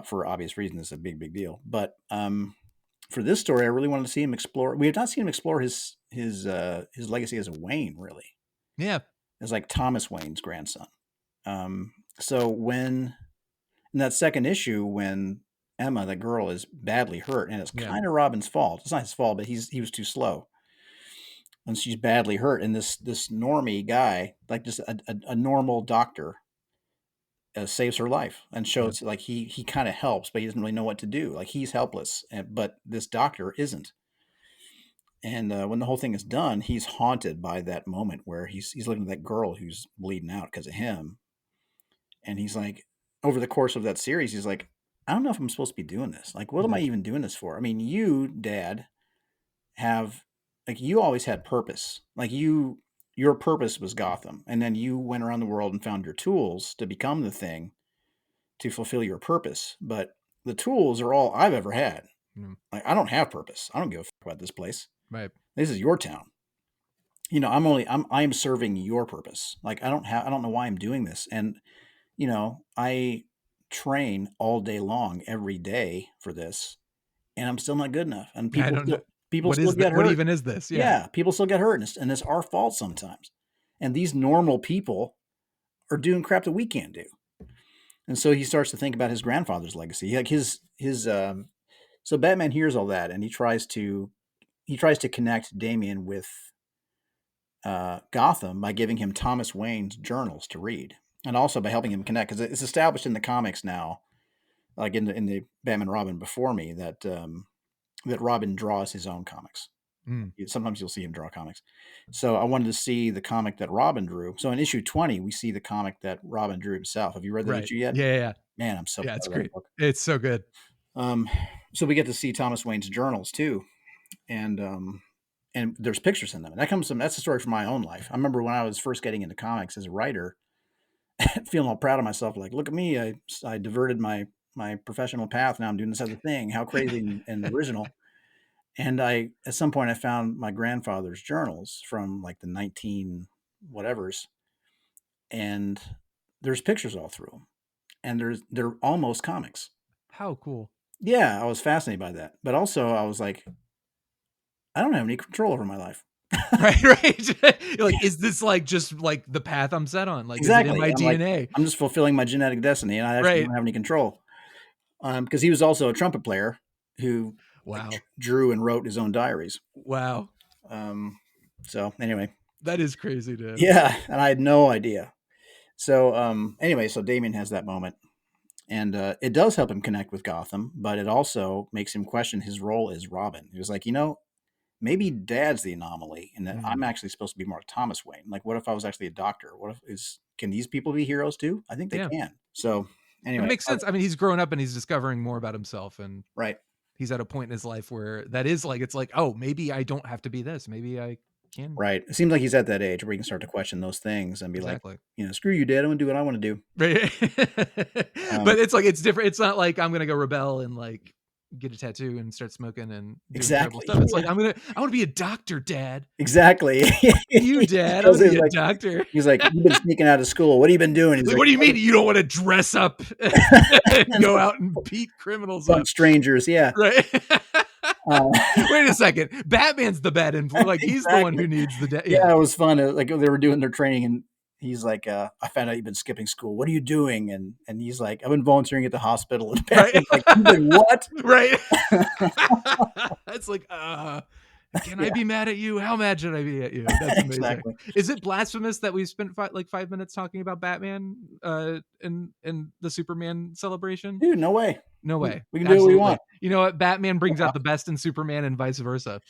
For obvious reasons, it's a big, big deal. But for this story, I really wanted to see him explore. We have not seen him explore his legacy as a Wayne, really, Yeah. as like Thomas Wayne's grandson. So when in that second issue, when Emma, the girl, is badly hurt, and it's Yeah. kind of Robin's fault. It's not his fault, but he was too slow, and she's badly hurt. And this normie guy, like just a normal doctor, saves her life and Yeah. shows like he kind of helps, but he doesn't really know what to do. Like he's helpless, but this doctor isn't. And when the whole thing is done, he's haunted by that moment where he's looking at that girl who's bleeding out because of him, and he's like, over the course of that series, he's like, I don't know if I'm supposed to be doing this. Like, what am Yeah. I even doing this for? I mean, you, Dad, have like you always had purpose. Like your purpose was Gotham, and then you went around the world and found your tools to become the thing to fulfill your purpose. But the tools are all I've ever had. Mm, Like, I don't have purpose. I don't give a fuck about this place. right. This is your town. I'm serving your purpose. Like, I don't know why I'm doing this. And, I train all day long every day for this, and I'm still not good enough. And I don't know. people What still is that? get What hurt. even is this? Yeah. Yeah, people still get hurt, and it's our fault sometimes. And these normal people are doing crap that we can't do. And so he starts to think about his grandfather's legacy. Like so Batman hears all that, and he tries to connect Damian with Gotham by giving him Thomas Wayne's journals to read, and also by helping him connect, because it's established in the comics now, like in the Batman Robin Before Me, that that Robin draws his own comics. Mm, Sometimes you'll see him draw comics. So I wanted to see the comic that Robin drew. So in issue 20, we see the comic that Robin drew himself. Have you read that right. issue yet? Yeah. Yeah. Man, I'm so Yeah. proud It's of that great. book. It's so good. So we get to see Thomas Wayne's journals too, and there's pictures in them. And that's a story from my own life. I remember when I was first getting into comics as a writer, feeling all proud of myself, like, look at me, I diverted my professional path. Now I'm doing this other thing. How crazy and original. And at some point I found my grandfather's journals from like the 19 whatevers, and there's pictures all through them, and they're almost comics. How cool. Yeah, I was fascinated by that. But also I was like, I don't have any control over my life. Right. Right. You're like, is this like just like the path I'm set on? Like, is it in Exactly. my I'm like, DNA? I'm just fulfilling my genetic destiny, and I actually Right. don't have any control. Because he was also a trumpet player who like Wow. drew and wrote his own diaries. Wow. Um, so anyway, That is crazy, dude. yeah, and I had no idea. So anyway, so Damien has that moment, and it does help him connect with Gotham, but it also makes him question his role as Robin. He was like, maybe Dad's the anomaly, and that Mm, I'm actually supposed to be more Thomas Wayne. Like, what if I was actually a doctor? Can these people be heroes too? I think they yeah. can. So It anyway, makes sense. I mean, he's grown up and he's discovering more about himself, and right. he's at a point in his life where that is like, it's like, oh, maybe I don't have to be this. Maybe I can. Right. It seems like he's at that age where he can start to question those things and be like, Exactly. screw you, Dad. I'm going to do what I want to do. Right. Um, But it's like, it's different. It's not like I'm going to go rebel and like get a tattoo and start smoking and do incredible exactly. stuff. It's like, Yeah, I want to be a doctor, Dad. exactly. You, He Dad. I goes want to in be a like, doctor. he's like, you've been sneaking out of school. What have you been doing? He's Like, like, what do you mean you don't want to dress up and go out and beat criminals up? punch strangers. Yeah. Right. Uh, Wait a second. Batman's the bad influence. Like, he's the one exactly. who needs the Yeah, yeah. it was fun. Like they were doing their training, and he's like, I found out you've been skipping school. What are you doing? And he's like, I've been volunteering at the hospital. And Right. Batman's like, you've been what? Right. It's like, Can I Yeah. be mad at you? How mad should I be at you? That's amazing. Exactly. Is it blasphemous that we spent 5 minutes talking about Batman in the Superman celebration? Dude, no way. No We way. we can do what we Absolutely. want. You know what? Batman brings out the best in Superman and vice versa.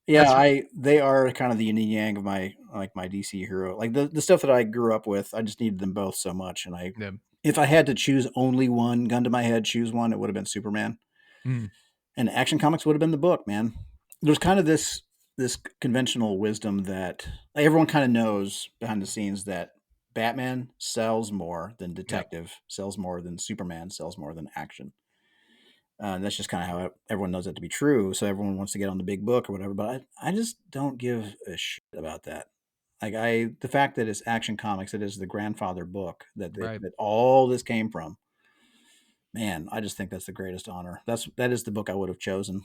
Yeah, That's they are kind of the yin and yang of my DC hero. Like the stuff that I grew up with, I just needed them both so much. And yeah. if I had to choose only one, gun to my head, choose one, it would have been Superman. Mm, And Action Comics would have been the book, man. There's kind of this conventional wisdom that like, everyone kind of knows behind the scenes that Batman sells more than yep. Detective, sells more than Superman, sells more than Action. That's just kind of how everyone knows that to be true. So everyone wants to get on the big book or whatever. But I just don't give a shit about that. Like the fact that it's Action Comics, it is the grandfather book Right. that all this came from. Man, I just think that's the greatest honor. That is the book I would have chosen.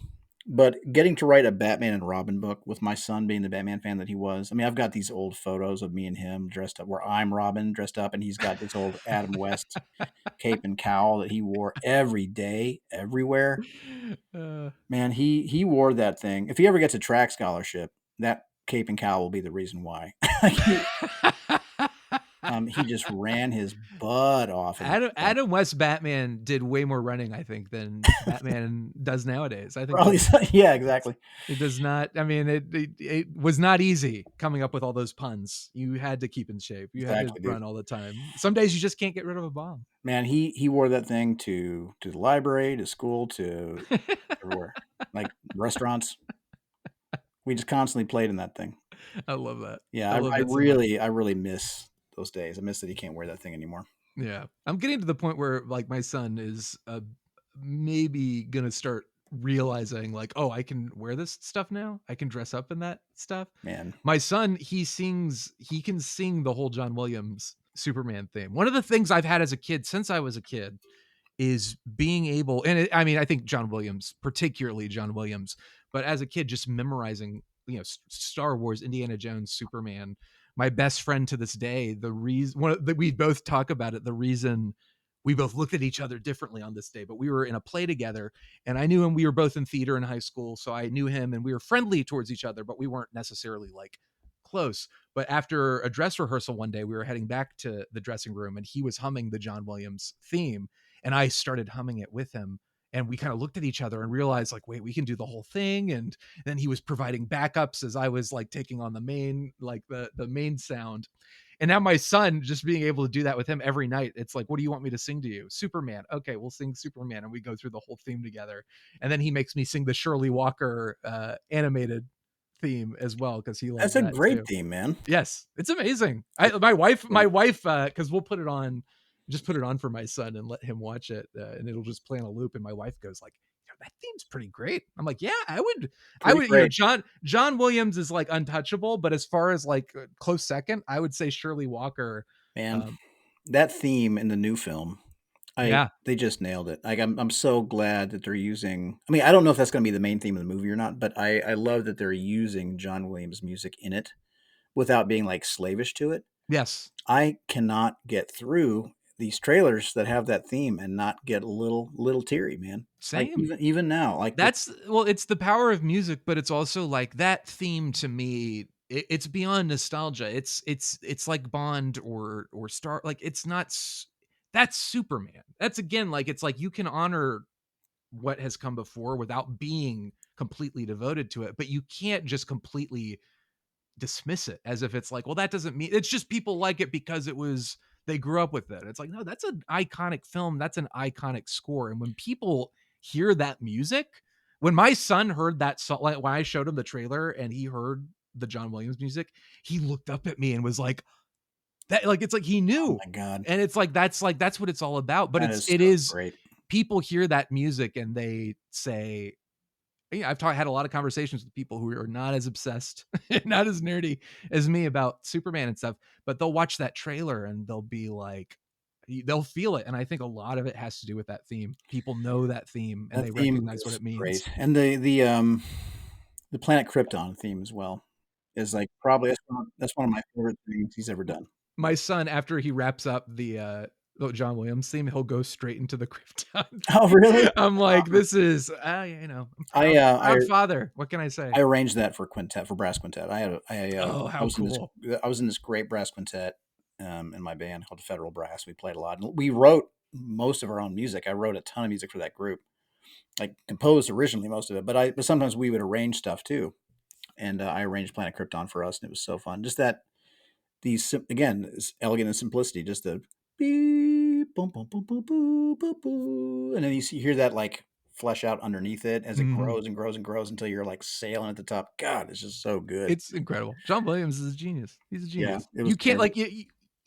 But getting to write a Batman and Robin book with my son being the Batman fan that he was, I mean, I've got these old photos of me and him dressed up where I'm Robin dressed up, and he's got this old Adam West cape and cowl that he wore every day, everywhere. Uh, Man, he wore that thing. If he ever gets a track scholarship, that cape and cowl will be the reason why. He just ran his butt off in that thing. Adam West Batman did way more running, I think, than Batman does nowadays. I think Probably, yeah, exactly. it does not. I mean, it was not easy coming up with all those puns. You had to keep in shape. You had to Exactly, dude. run all the time. Some days you just can't get rid of a bomb. Man, he wore that thing to the library, to school, to everywhere, like restaurants. We just constantly played in that thing. I love that. Yeah, I love it so much. I really miss those days. I miss that he can't wear that thing anymore. Yeah. I'm getting to the point where like my son is maybe gonna start realizing like, oh, I can wear this stuff now. I can dress up in that stuff. Man, My son, he can sing the whole John Williams Superman theme. One of the things I've had as a kid since I was a kid is being able, and I mean, I think John Williams, particularly John Williams, but as a kid, just memorizing, Star Wars, Indiana Jones, Superman. My best friend to this day, the reason that we both talk about it, the reason we both looked at each other differently on this day, but we were in a play together, and I knew him. We were both in theater in high school, so I knew him, and we were friendly towards each other, but we weren't necessarily like close. But after a dress rehearsal one day, we were heading back to the dressing room, and he was humming the John Williams theme, and I started humming it with him. And we kind of looked at each other and realized, like, wait, we can do the whole thing. And then he was providing backups as I was like taking on the main, like the main sound. And now my son, just being able to do that with him every night, it's like, what do you want me to sing to you? Superman. Okay, we'll sing Superman, and we go through the whole theme together. And then he makes me sing the Shirley Walker animated theme as well because he loves that's a that great too. theme, man. Yes, it's amazing. My wife, because we'll put it on, just put it on for my son and let him watch it, and it'll just play on a loop. And my wife goes like, "That theme's pretty great." I'm like, "Yeah, I Pretty would." great. John Williams is like untouchable, but as far as like close second, I would say Shirley Walker. Man, that theme in the new film, Yeah. they just nailed it. Like I'm so glad that they're using. I mean, I don't know if that's going to be the main theme of the movie or not, but I love that they're using John Williams music in it without being like slavish to it. Yes. I cannot get through these trailers that have that theme and not get a little teary, man. Like Same. even now, like That's well, it's the power of music, but it's also like that theme to me. It's beyond nostalgia. It's like Bond or Star. Like it's not. That's Superman. That's again like it's like you can honor what has come before without being completely devoted to it, but you can't just completely dismiss it as if it's like, well, that doesn't mean it's just people like it because it was they grew up with it. It's like, no, that's an iconic film. That's an iconic score. And when people hear that music, when my son heard that song, like when I showed him the trailer and he heard the John Williams music, he looked up at me and was like, that like it's like he oh knew. my god, And it's like that's what it's all about. But that is it so is great. people hear that music and they say, I've had a lot of conversations with people who are not as obsessed, not as nerdy as me about Superman and stuff, but they'll watch that trailer and they'll be like, they'll feel it. And I think a lot of it has to do with that theme. People know that theme and That they theme recognize what is it means. great, and the Planet Krypton theme as well is like probably that's one of my favorite things he's ever done. My son, after he wraps up John Williams theme, he'll go straight into the Krypton. Oh, really? I'm like, this is, I'm proud father. What can I say? I arranged that for brass quintet. I How cool. I was in this great brass quintet in my band called Federal Brass. We played a lot. And we wrote most of our own music. I wrote a ton of music for that group. I composed originally most of it, but sometimes we would arrange stuff too. And I arranged Planet Krypton for us, and it was so fun. Just that again, elegant and simplicity. Just the beep, boom, boom, boom, boom, boom, boom, boom, and then you hear that like flesh out underneath it as it grows and grows and grows until you're like sailing at the top. God, it's just so good. It's incredible. John Williams is a genius. He's a genius. Yeah, You can't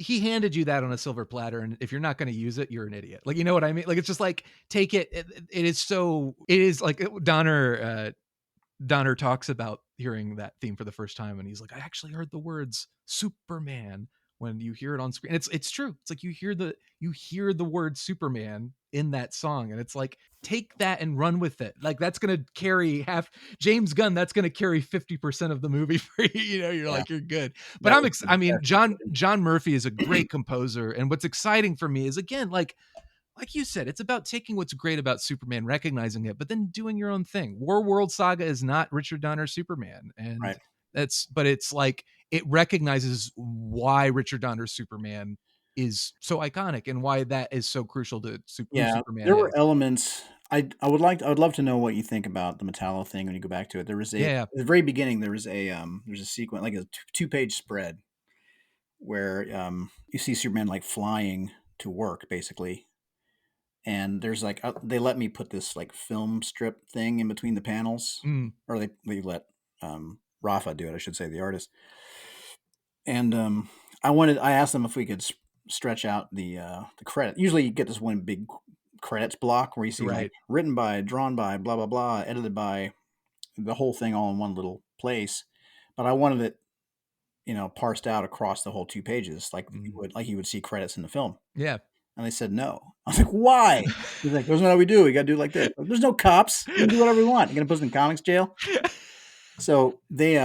he handed you that on a silver platter, and if you're not going to use it, you're an idiot. Like, you know what I mean? Like, it's just like, take it. It is like Donner talks about hearing that theme for the first time, and he's like, I actually heard the words Superman when you hear it on screen. It's true. It's like you hear the word Superman in that song, and it's like, take that and run with it. Like, that's going to carry James Gunn. That's going to carry 50% of the movie for you. You know, you're like, you're good. But John Murphy is a great composer, and what's exciting for me is, again, like you said, it's about taking what's great about Superman, recognizing it, but then doing your own thing. WARWORLD Saga is not Richard Donner's Superman, and right. but it's like, it recognizes why Richard Donner's Superman is so iconic and why that is so crucial to Superman. There were elements. I would love to know what you think about the Metallo thing when you go back to it. There was at the very beginning, there's a sequence, like a 2-page spread where you see Superman like flying to work basically. And there's like, they let me put this like film strip thing in between the panels, or they let Rafa do it, I should say, the artist. And I asked them if we could stretch out the credit. Usually you get this one big credits block where you see like written by, drawn by, blah, blah, blah, edited by, the whole thing all in one little place. But I wanted it, parsed out across the whole 2 pages, like you would see credits in the film. Yeah. And they said no. I was like, why? He's like, that's not how we do. We got to do it like this. Like, there's no cops. You can do whatever we want. You're going to put us in comics jail? So they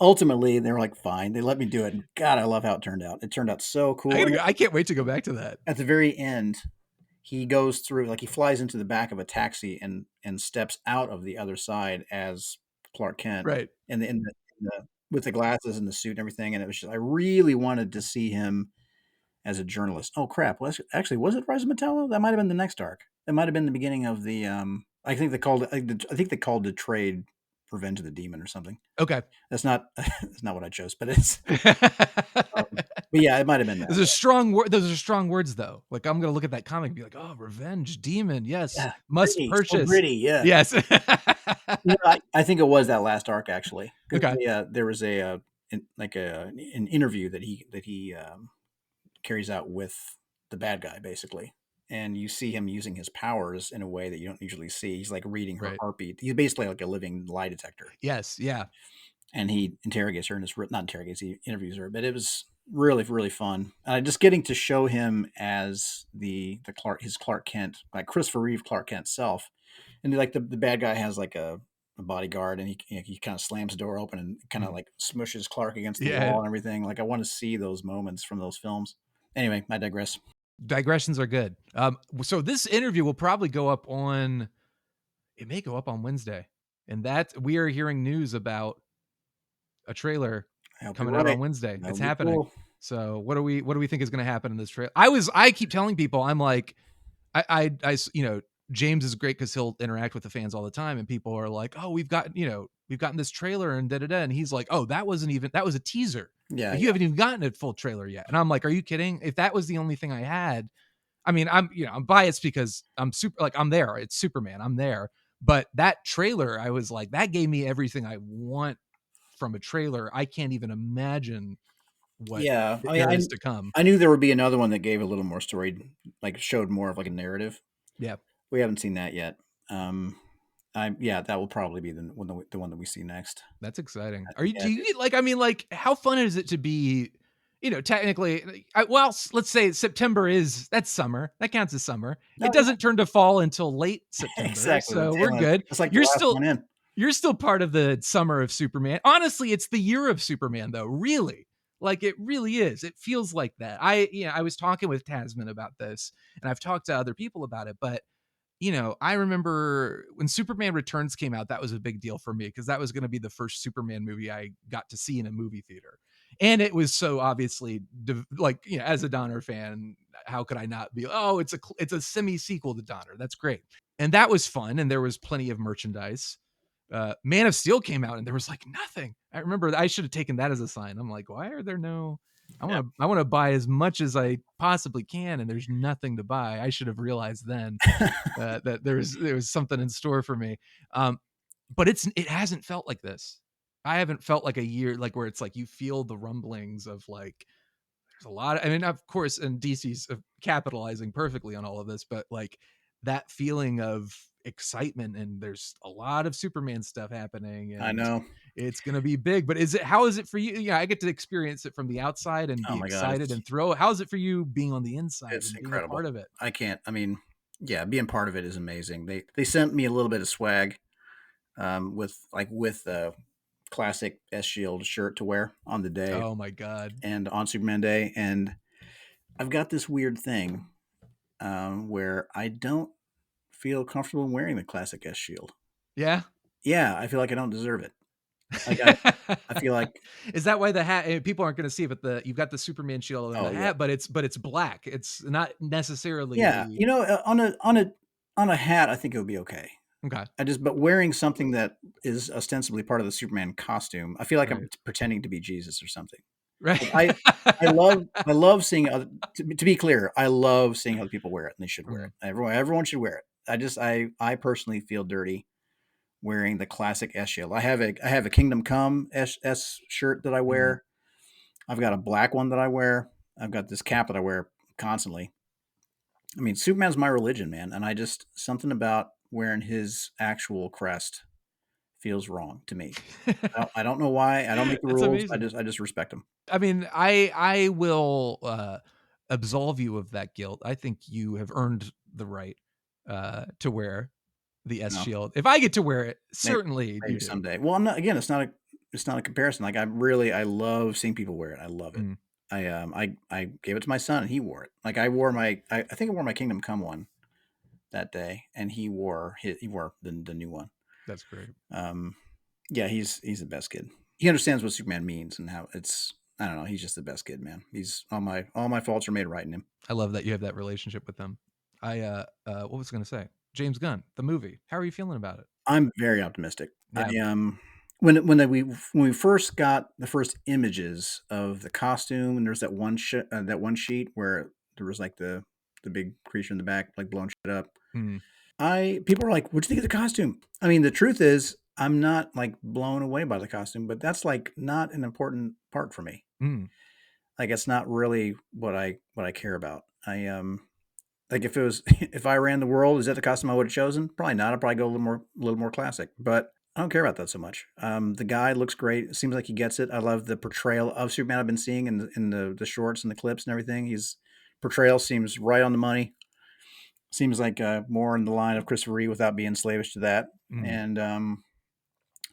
ultimately, they were like, fine. They let me do it. And God, I love how it turned out. It turned out so cool. I can't wait to go back to that. At the very end, he goes through, like he flies into the back of a taxi and steps out of the other side as Clark Kent. Right. And with the glasses and the suit and everything. And it was just, I really wanted to see him as a journalist. Oh crap! Was it Rise of Metallo? That might have been the next arc. That might have been the beginning of the. I think they called the trade "Revenge of the Demon" or something. Okay, that's not what I chose, but it's. But yeah, it might have been that. Those are strong words, though. Like, I'm gonna look at that comic and be like, "Oh, Revenge Demon, yes, must purchase." So gritty, yeah. Yes. I think it was that last arc actually. Okay. There was an interview that he carries out with the bad guy basically, and you see him using his powers in a way that you don't usually see. He's like reading her heartbeat. He's basically like a living lie detector. Yes, yeah. And he interrogates her, and he interviews her. But it was really, really fun. Just getting to show him as his Clark Kent, like Christopher Reeve Clark Kent self, and like the bad guy has like a bodyguard, and he kind of slams the door open and kind of like smushes Clark against the wall and everything. Like, I want to see those moments from those films. Anyway, I digress. Digressions are good. So this interview will probably go up on Wednesday, and that we are hearing news about a trailer coming out on Wednesday. It's happening. Cool. So what do we think is going to happen in this trailer? I keep telling people, I'm like, I James is great because he'll interact with the fans all the time, and people are like, oh, we've gotten this trailer and da-da-da. And he's like, oh, that was a teaser. Yeah. You haven't even gotten a full trailer yet. And I'm like, are you kidding? If that was the only thing I had, I mean, I'm biased because I'm I'm there. It's Superman. I'm there. But that trailer, I was like, that gave me everything I want from a trailer. I can't even imagine what there is to come. I knew there would be another one that gave a little more story, like showed more of like a narrative. Yeah. We haven't seen that yet. That will probably be the one that we see next. That's exciting. How fun is it to be, technically, let's say September that's summer. That counts as summer. It doesn't turn to fall until late September. Exactly. So we're good. It's like you're still part of the summer of Superman. Honestly, it's the year of Superman though. Really. Like it really is. It feels like that. I was talking with Tasman about this, and I've talked to other people about it, but I remember when Superman Returns came out, that was a big deal for me because that was going to be the first Superman movie I got to see in a movie theater. And it was so obviously like, as a Donner fan, how could I not be? Oh, it's a semi sequel to Donner. That's great. And that was fun. And there was plenty of merchandise. Man of Steel came out and there was like nothing. I remember I should have taken that as a sign. I'm like, why are there no? I want to buy as much as I possibly can, and there's nothing to buy. I should have realized then that there was something in store for me. But it hasn't felt like this. I haven't felt like a year like where it's like you feel the rumblings of like there's a lot of, I mean, of course, and DC's capitalizing perfectly on all of this, but like that feeling of excitement, and there's a lot of Superman stuff happening, I and know. it's going to be big. But how is it for you? Yeah, I get to experience it from the outside and Oh be my God, excited and throw. How's it for you being on the inside it's and being a incredible. part of it? I can't. I mean, yeah, being part of it is amazing. They sent me a little bit of swag, with a classic S Shield shirt to wear on the day Oh my God. and on Superman Day, and I've got this weird thing where I don't feel comfortable in wearing the classic S Shield. Yeah. Yeah, I feel like I don't deserve it. Like I feel like, Is that why the hat? People aren't going to see it, but you've got the Superman shield and the oh yeah, hat, but it's black. It's not necessarily yeah. the You know, on a hat, I think it would be okay. okay. But wearing something that is ostensibly part of the Superman costume, I feel like I'm Right. pretending to be Jesus or something. Right. Like, I love seeing other. To be clear, I love seeing other people wear it, and they should wear Mhm. it. Everyone should wear it. I personally feel dirty wearing the classic S shield. I have a Kingdom Come S shirt that I Mhm. wear. I've got a black one that I wear. I've got this cap that I wear constantly. I mean, Superman's my religion, man, and I just something about wearing his actual crest feels wrong to me. I don't know why. I don't make the That's rules. I amazing. just respect them. I mean, I will absolve you of that guilt. I think you have earned the right to wear the S No, shield. If I get to wear it, maybe certainly you maybe do. someday. Well, I'm not. Again, it's not a comparison. Like I love seeing people wear it. I love it. Mm, I gave it to my son and he wore it. Like I think I wore my Kingdom Come one that day, and he wore the new one. that's great. Um, yeah, he's the best kid. He understands what Superman means and how it's. I don't know. He's just the best kid, man. He's all my faults are made right in him. I love that you have that relationship with them. What was I going to say? James Gunn, the movie. How are you feeling about it? I'm very optimistic. Yeah. When we first got the first images of the costume, and there's that one sheet where there was like the big creature in the back like blowing shit up. Mm, I People are like, "What'd you think of the costume?" I mean, the truth is, I'm not like blown away by the costume, but that's like not an important part for me. mm. Like it's not really what I care about. Like if it was if I ran the world, is that the costume I would have chosen? Probably not. I'd probably go a little more classic, but I don't care about that so much. The guy looks great. It seems like he gets it. I love the portrayal of Superman I've been seeing in the shorts and the clips and everything. His portrayal seems right on the money. Seems like more in the line of Christopher Reeve without being slavish to that. Mm. And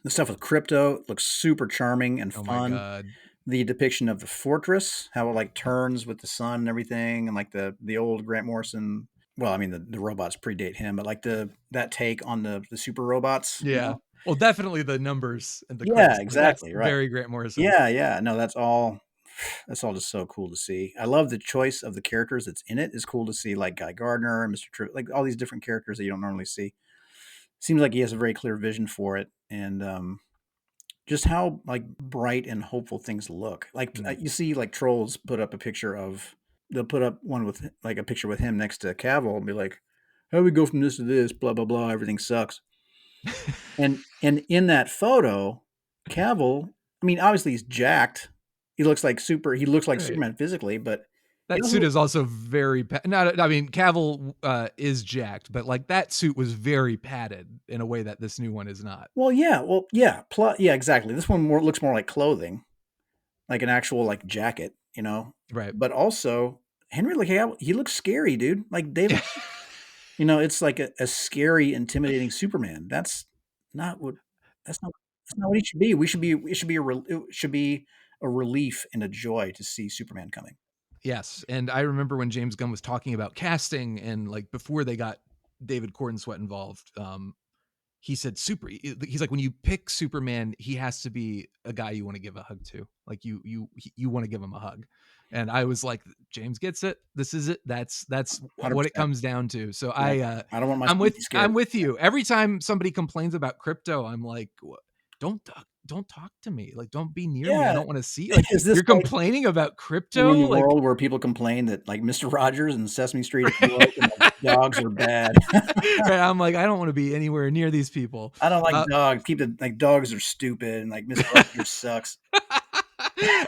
the stuff with Crypto looks super charming and Oh my fun. God. The depiction of the fortress, how it like turns with the sun and everything, and like the old Grant Morrison. Well, I mean the robots predate him, but like that take on the super robots, Yeah. Well, definitely the numbers and the Yeah, crest. That's exactly, right. very Grant Morrison. Yeah, yeah. No, that's all just so cool to see. I love the choice of the characters that's in it. It's cool to see like Guy Gardner and Mr. Tripp, like all these different characters that you don't normally see. Seems like he has a very clear vision for it, and just how like bright and hopeful things look. Like Mm. you see, like trolls they'll put up one with like a picture with him next to Cavill and be like, "How do we go from this to this? Blah blah blah. Everything sucks." And in that photo, Cavill, I mean, obviously he's jacked. He looks like Right. Superman physically, but he That suit doesn't. is also very not I mean, Cavill is jacked, but like that suit was very padded in a way that this new one is not. Well, yeah, yeah, exactly. This one looks more like clothing, like an actual like jacket, you know. Right. But also Henry Cavill, he looks scary, dude. Like David, it's like a scary, intimidating Superman. Not what that's not what he should be. It should be a relief and a joy to see Superman coming. Yes, and I remember when James Gunn was talking about casting and like before they got David Cornsweet involved, he said he's like, when you pick Superman, he has to be a guy you want to give a hug to. Like you want to give him a hug. And I was like, James gets it. This is it. That's what it 100%. comes down to. So Yeah. I don't want my I'm son to be scared. I'm with you. Every time somebody complains about crypto, I'm like, don't talk to me. Like, don't be near me. I don't want to see. Like, Is this you're complaining about crypto? in the Like, world where people complain that like Mr. Rogers and Sesame Street and like, dogs are bad. I'm like, I don't want to be anywhere near these people. I don't like dogs. Like dogs are stupid and like Mr. Rogers sucks.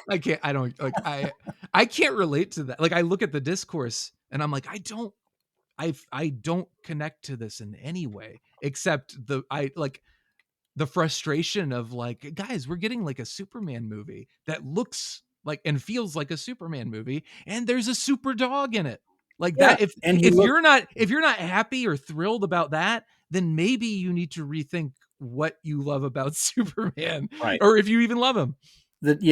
I can't relate to that. Like, I look at the discourse and I'm like, I don't connect to this in any way except the frustration of like, guys, we're getting like a Superman movie that looks like and feels like a Superman movie, and there's a super dog in it. Like that, if you're not happy or thrilled about that, then maybe you need to rethink what you love about Superman, right? Or if you even love him. Dude.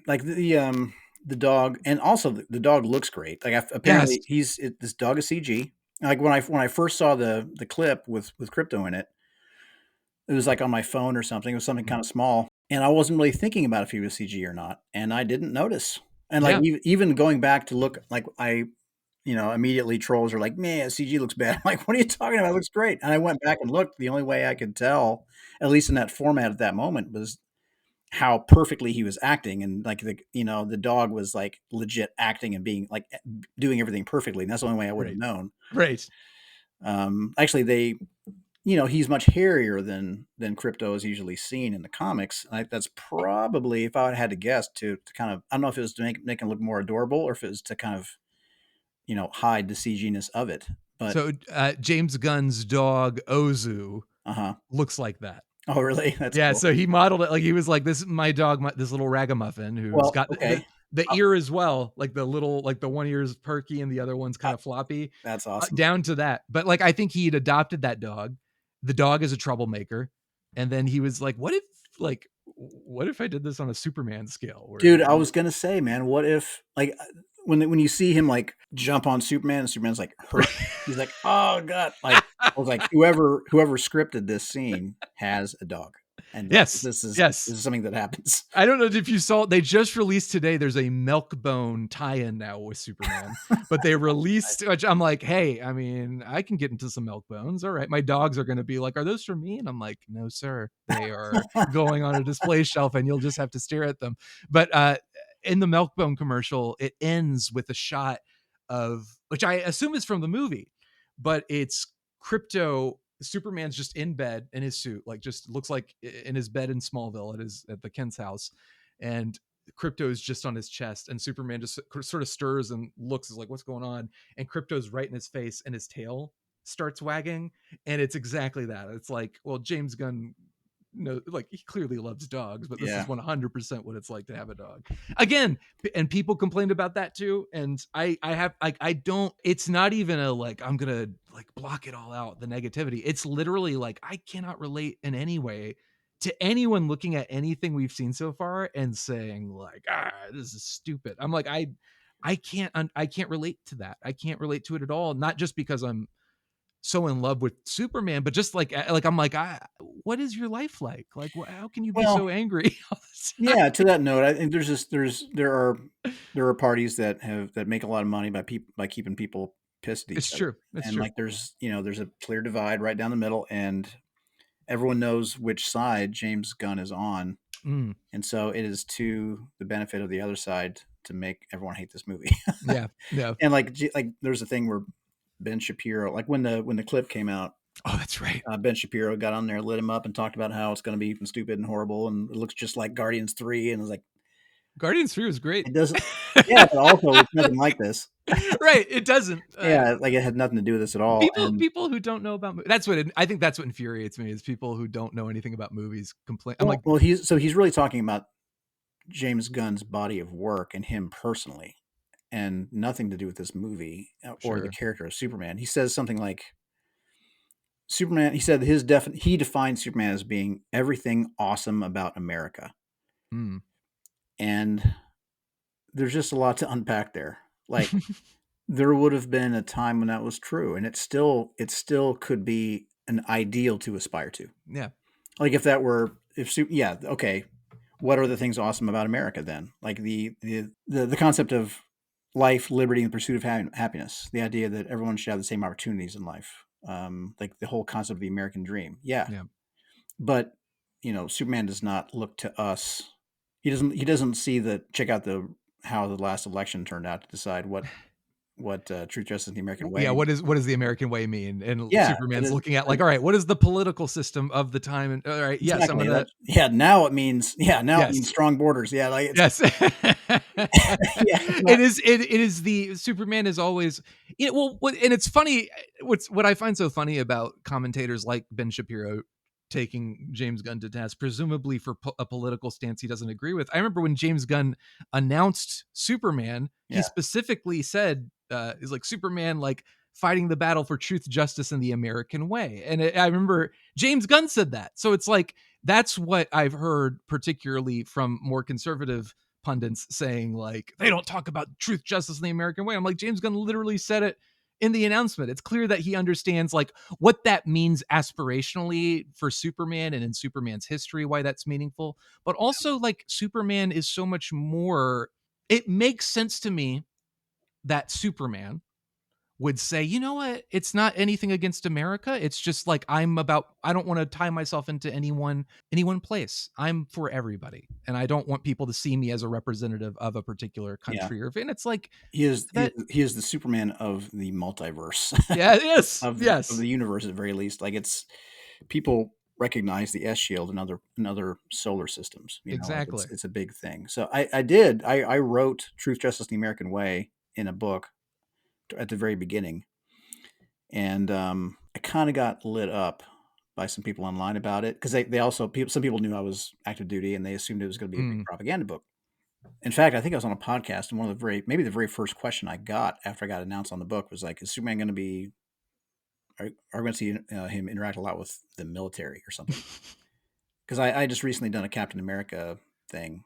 Like the dog, and also the dog looks great. Like apparently this dog is CG. Like when I first saw the clip with crypto in it, it was like on my phone or something. It was something kind of small, and I wasn't really thinking about if he was CG or not, and I didn't notice. And like even going back to look, like immediately trolls are like, man, CG looks bad. I'm like, what are you talking about? It looks great. And I went back and looked. The only way I could tell, at least in that format at that moment, was how perfectly he was acting, and like the dog was like legit acting and being like doing everything perfectly. And that's the only way I would have known. Right. Actually, he's much hairier than Crypto is usually seen in the comics. That's probably, if I had to guess, to kind of, I don't know if it was to make him look more adorable or if it was to kind of, hide the CG-ness of it. But so James Gunn's dog Ozu looks like that. Oh, really? That's yeah. cool. So he modeled it like he was like, this is my dog, this little ragamuffin who's got the ear as well, like the little, like the one ear's perky and the other one's kind of floppy. That's awesome. Down to that. But like, I think he'd adopted that dog. The dog is a troublemaker. And then he was like, what if I did this on a Superman scale? Dude, I was going to say, man, what if like when you see him like jump on Superman and Superman's like hurt, he's like, oh God. Like, I was like, whoever scripted this scene has a dog. And this is something that happens. I don't know if you saw, they just released today, there's a Milkbone tie-in now with Superman, but they released, which I'm like, hey, I mean, I can get into some Milkbones. All right. My dogs are going to be like, are those for me? And I'm like, no, sir. They are going on a display shelf and you'll just have to stare at them. But in the Milkbone commercial, it ends with a shot of, which I assume is from the movie, but it's Crypto. Superman's just in bed in his suit, like just looks like in his bed in Smallville at the Kent's house, and Crypto is just on his chest, and Superman just sort of stirs and looks, is like, what's going on? And Crypto's right in his face, and his tail starts wagging, and it's exactly that. It's like, well, James Gunn, like, he clearly loves dogs, but this is 100% what it's like to have a dog again. And people complained about that too, and I don't, it's not even a like, I'm gonna like block it all out, the negativity. It's literally like, I cannot relate in any way to anyone looking at anything we've seen so far and saying like, this is stupid. I'm like, I can't relate to that. I can't relate to it at all, not just because I'm so in love with Superman, but just like I'm like, what is your life like? Like, how can you be so angry all the time? Yeah, to that note, I think there are parties that make a lot of money by keeping people pissed at each other. It's true. Like there's a clear divide right down the middle, and everyone knows which side James Gunn is on. And so it is to the benefit of the other side to make everyone hate this movie. Yeah. And like there's a thing where Ben Shapiro, like when the clip came out. Oh, that's right. Ben Shapiro got on there, lit him up, and talked about how it's going to be stupid and horrible, and it looks just like Guardians 3. And it was like, Guardians 3 was great. It doesn't, yeah, but also it's nothing like this. Right, it doesn't. Yeah, like it had nothing to do with this at all. People who don't know about movies, I think that's what infuriates me, is people who don't know anything about movies complain. I'm like, well, he's really talking about James Gunn's body of work and him personally, and nothing to do with this movie or the character of Superman. He says something like, Superman, he said he defined Superman as being everything awesome about America. And there's just a lot to unpack there. Like, there would have been a time when that was true, and it still could be an ideal to aspire to. Yeah. Like, if that were, yeah, okay. What are the things awesome about America then? Like the concept of life, liberty, and the pursuit of happiness. The idea that everyone should have the same opportunities in life. Like the whole concept of the American dream. Yeah. Yeah. But Superman does not look to us. He doesn't see check out how the last election turned out to decide what truth, justice, and the American way. Yeah, what does the American way mean? And Yeah, Superman's looking at like, all right, what is the political system of the time? And all right, yes, exactly. I'm gonna. Now it means Yes. it means strong borders. Yeah, like Yes. yeah, It is the Superman is always, and it's funny. What I find so funny about commentators like Ben Shapiro taking James Gunn to task, presumably for a political stance he doesn't agree with. I remember when James Gunn announced Superman, he specifically said, "Is like Superman, like fighting the battle for truth, justice, and the American way." And I remember James Gunn said that. So it's like that's what I've heard, particularly from more conservative pundits, saying like they don't talk about truth, justice, and the American way. I'm like, James Gunn literally said it in the announcement. It's clear that he understands like what that means aspirationally for Superman and in Superman's history, why that's meaningful. But also like Superman is so much more. It makes sense to me that Superman would say, you know what, it's not anything against America. It's just like I don't want to tie myself into any one place. I'm for everybody. And I don't want people to see me as a representative of a particular country and it's like he is that. He is the Superman of the multiverse. Yeah, it is. of the universe at the very least. Like it's people recognize the S shield in other solar systems. Exactly. It's a big thing. So I wrote Truth, Justice, and the American Way in a book at the very beginning. And I kind of got lit up by some people online about it because they also some people knew I was active duty and they assumed it was going to be a big propaganda book. In fact, I think I was on a podcast and maybe the very first question I got after I got announced on the book was like, "Is Superman going to be? Are we going to see him interact a lot with the military or something?" Because I just recently done a Captain America thing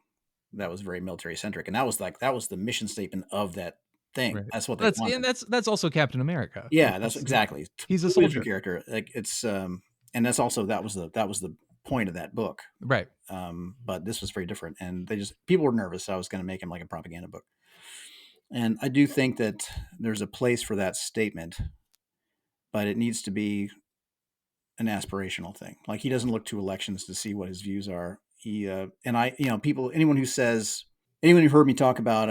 that was very military centric, and that was the mission statement of that thing. Right. That's what they wanted. And that's also Captain America. Yeah, that's exactly. He's a soldier character. Like it's and that's also that was the point of that book. Right. But this was very different, and people were nervous I was going to make him like a propaganda book. And I do think that there's a place for that statement, but it needs to be an aspirational thing. Like he doesn't look to elections to see what his views are. He and I, anyone who heard me talk about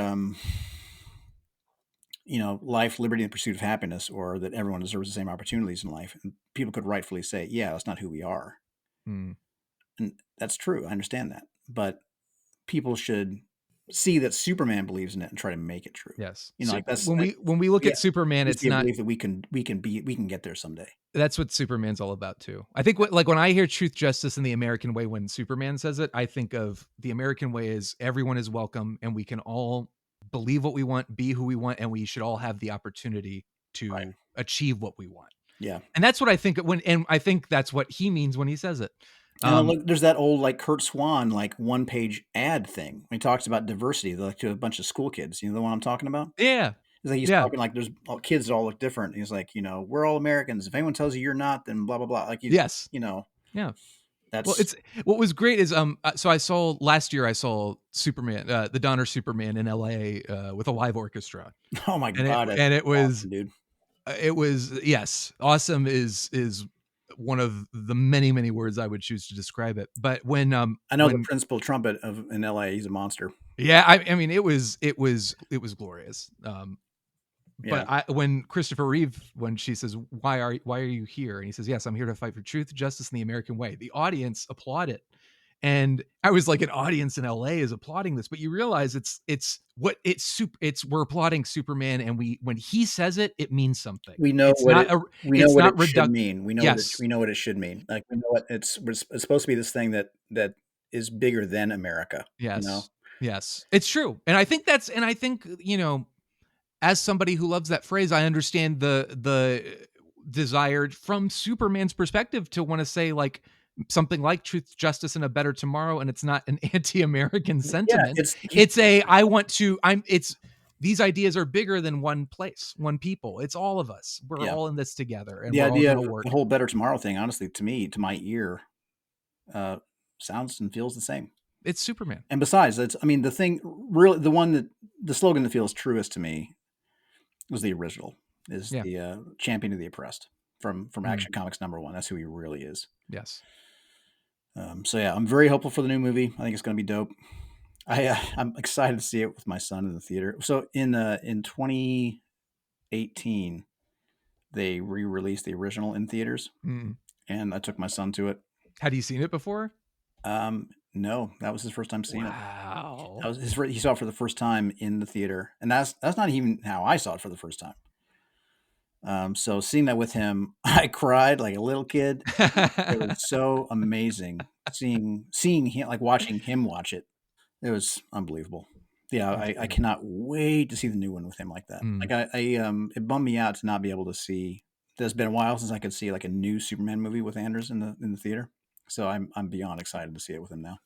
life, liberty, and the pursuit of happiness, or that everyone deserves the same opportunities in life. And people could rightfully say, yeah, that's not who we are. And that's true. I understand that. But people should see that Superman believes in it and try to make it true. Yes. Like that's when we look at Superman, it's not believe that we can get there someday. That's what Superman's all about too. I think when I hear truth, justice, and the American way, when Superman says it, I think of the American way as everyone is welcome and we can all believe what we want, be who we want, and we should all have the opportunity to achieve what we want. Yeah. And that's what I think and I think that's what he means when he says it. Look, there's that old like Kurt Swan like 1-page ad thing when he talks about diversity, like to a bunch of school kids. You know the one I'm talking about? Yeah. He's talking like there's kids that all look different. He's like, we're all Americans. If anyone tells you you're not, then blah blah blah. Like yes, yeah. That's what was great is so last year I saw Superman, the Donner Superman in LA with a live orchestra. Oh my god! It was awesome, dude. It was yes, awesome is one of the many words I would choose to describe it. But when I know the principal trumpet in LA, he's a monster. Yeah, I mean it was glorious. But when Christopher Reeve, when she says, why are you here? And he says, yes, I'm here to fight for truth, justice, and the American way. The audience applauded. And I was like, an audience in LA is applauding this, but you realize we're applauding Superman. And when he says it, it means something. We know it's what not it should mean. We know what it should mean. Like we know what it's supposed to be, this thing that is bigger than America. Yes. Yes, it's true. And I think as somebody who loves that phrase, I understand the desire from Superman's perspective to want to say like, something like Truth, Justice, and a Better Tomorrow, and it's not an anti-American Yeah, sentiment. It's these ideas are bigger than one place, one people. It's all of us. We're all in this together, and the we're all idea, going to work. the whole Better Tomorrow thing, honestly, to me, to my ear, sounds and feels the same. It's Superman. And besides, the slogan that feels truest to me was the original, is the champion of the oppressed from Action Comics #1. That's who he really is. Yes. So yeah, I'm very hopeful for the new movie. I think it's going to be dope. I'm excited to see it with my son in the theater. So in 2018, they re-released the original in theaters, and I took my son to it. Had you seen it before? No, that was his first time seeing it. Wow. He saw it for the first time in the theater, and that's not even how I saw it for the first time. So seeing that with him, I cried like a little kid. It was so amazing seeing him, like watching him watch it. It was unbelievable. Yeah, I cannot wait to see the new one with him like that. Like it bummed me out to not be able to see. It's been a while since I could see like a new Superman movie with Anders in the theater. So I'm beyond excited to see it with him now.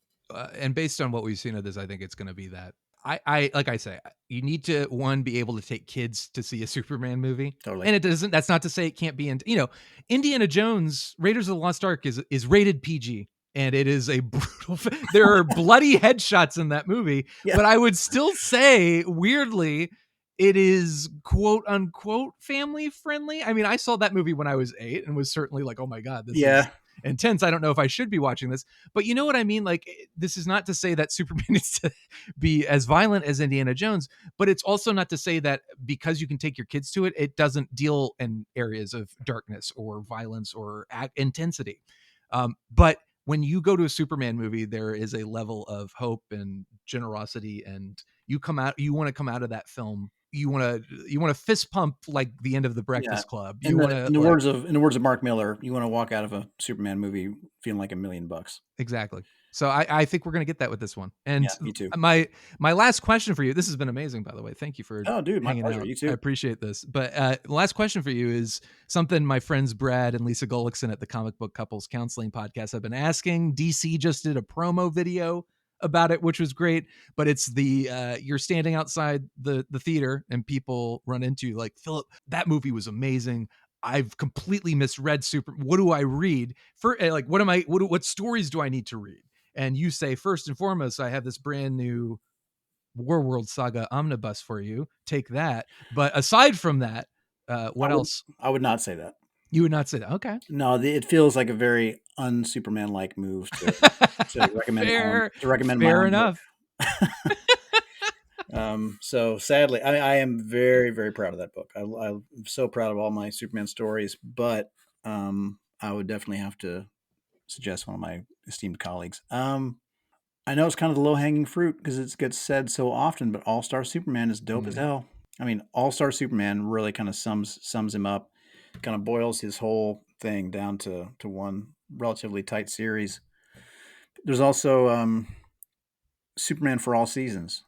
And based on what we've seen of this, I think it's going to be that. I like I say, you need to be able to take kids to see a Superman movie. Totally. And that's not to say it can't be Indiana Jones, Raiders of the Lost Ark is rated PG, and it is a brutal there are bloody headshots in that movie, but I would still say weirdly it is quote unquote family friendly. I mean, I saw that movie when I was 8 and was certainly like, oh my God, this is intense. I don't know if I should be watching this, but you know what I mean? Like, this is not to say that Superman needs to be as violent as Indiana Jones, but it's also not to say that because you can take your kids to it, it doesn't deal in areas of darkness or violence or intensity. But when you go to a Superman movie, there is a level of hope and generosity, and you want to come out of that film. You want to fist pump like the end of The Breakfast Club. In the words of Mark Miller, you want to walk out of a Superman movie feeling like $1 million. Exactly. So I think we're going to get that with this one. And me too. My last question for you, this has been amazing, by the way. Thank you for hanging pleasure. Out. You too. I appreciate this. But the last question for you is something my friends Brad and Lisa Gullickson at the Comic Book Couples Counseling Podcast have been asking. DC just did a promo video about it, which was great, but it's you're standing outside the theater and people run into you like, Philip, that movie was amazing. I've completely misread what do I read for? Like, what stories do I need to read? And you say, first and foremost, I have this brand new WARWORLD Saga omnibus for you. Take that. But aside from that, what else? I would not say that. You would not say that. Okay. No, it feels like a very un-Superman-like move to recommend my own enough. So sadly, I am very, very proud of that book. I'm so proud of all my Superman stories, but I would definitely have to suggest one of my esteemed colleagues. I know it's kind of the low-hanging fruit because it gets said so often, but All-Star Superman is dope as hell. I mean, All-Star Superman really kind of sums him up, kind of boils his whole thing down to one relatively tight series. There's also Superman for All Seasons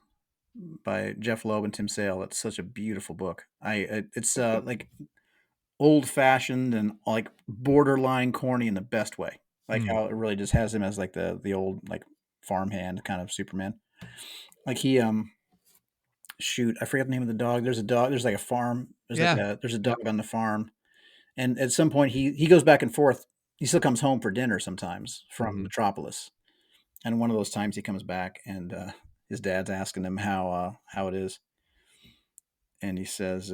by Jeff Loeb and Tim Sale. It's such a beautiful book. It's like old-fashioned and like borderline corny in the best way. Like how it really just has him as like the old like farmhand kind of Superman. Like he shoot, I forget the name of the dog. There's a dog. There's like a farm. There's a dog on the farm, and at some point he goes back and forth. He still comes home for dinner sometimes from Metropolis, and one of those times he comes back and his dad's asking him how it is, and he says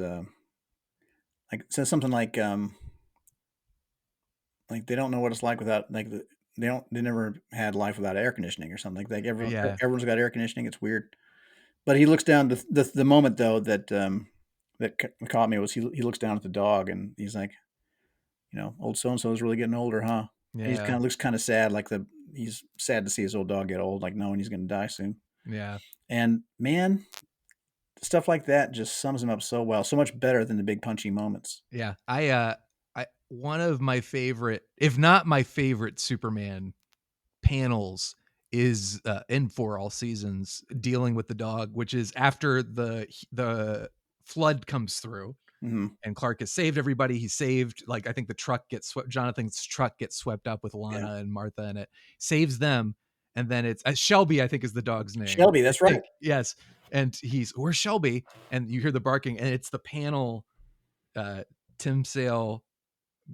something like they don't know what it's like without they never had life without air conditioning or something like everyone's got air conditioning. It's weird. But he looks down. The moment though that caught me was he looks down at the dog and he's like, old so and so is really getting older, huh? Yeah. And he looks kind of sad, like he's sad to see his old dog get old, like knowing he's going to die soon. Yeah. And man, stuff like that just sums him up so well, so much better than the big punchy moments. Yeah, I one of my favorite, if not my favorite, Superman panels is in For All Seasons, dealing with the dog, which is after the flood comes through, And Clark has saved everybody. He saved, like, I think the truck gets swept. Jonathan's truck gets swept up with Lana and Martha in it. Saves them. And then it's Shelby, I think, is the dog's name. Shelby, that's right. Yes. And where's Shelby? And you hear the barking, and it's the panel, Tim Sale,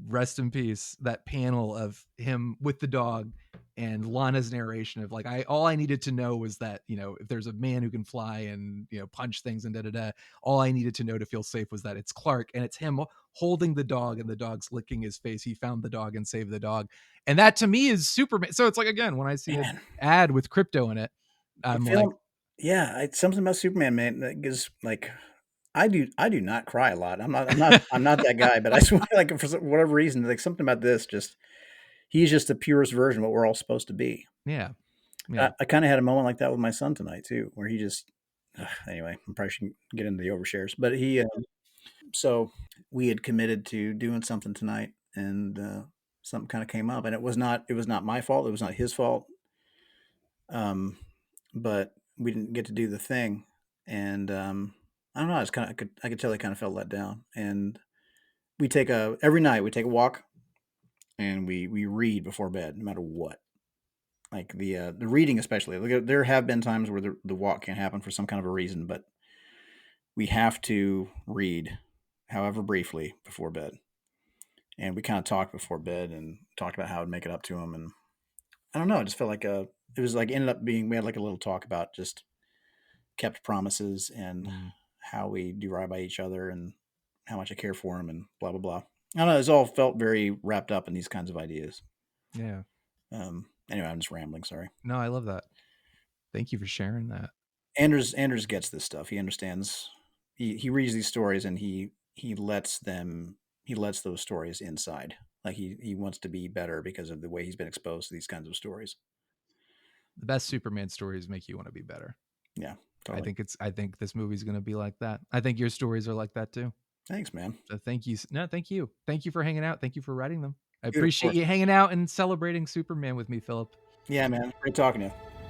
rest in peace, that panel of him with the dog and Lana's narration of, like, all I needed to know was that, if there's a man who can fly and, punch things and all I needed to know to feel safe was that it's Clark, and it's him holding the dog and the dog's licking his face. He found the dog and saved the dog. And that to me is Superman. So it's like, again, when I see an ad with crypto in it, I'm like, yeah, it's something about Superman, man, that gives, like, I do not cry a lot. I'm not that guy, but I swear, like, for whatever reason, like, something about this, just he's just the purest version of what we're all supposed to be. Yeah. I kind of had a moment like that with my son tonight too, where he just anyway, I probably shouldn't get into the overshares, but he so we had committed to doing something tonight, and something kind of came up, and it was not my fault, it was not his fault, but we didn't get to do the thing, and I don't know, I could tell he kind of felt let down. And we take every night we take a walk, and we read before bed, no matter what. Like the reading, especially. There have been times where the walk can't happen for some kind of a reason, but we have to read, however briefly, before bed. And we kind of talked before bed and talked about how to make it up to him. And I don't know, it just felt like it was like ended up being, we had like a little talk about just kept promises and how we do right by each other and how much I care for him and blah, blah, blah. I don't know, it's all felt very wrapped up in these kinds of ideas. Yeah. Anyway, I'm just rambling. Sorry. No, I love that. Thank you for sharing that. Anders gets this stuff. He understands. He reads these stories, and he lets those stories inside. Like he wants to be better because of the way he's been exposed to these kinds of stories. The best Superman stories make you want to be better. Yeah, totally. I think this movie's going to be like that. I think your stories are like that too. Thanks, man. So thank you. No, thank you. Thank you for hanging out. Thank you for writing them. I appreciate you hanging out and celebrating Superman with me, Philip. Yeah, man. Great talking to you.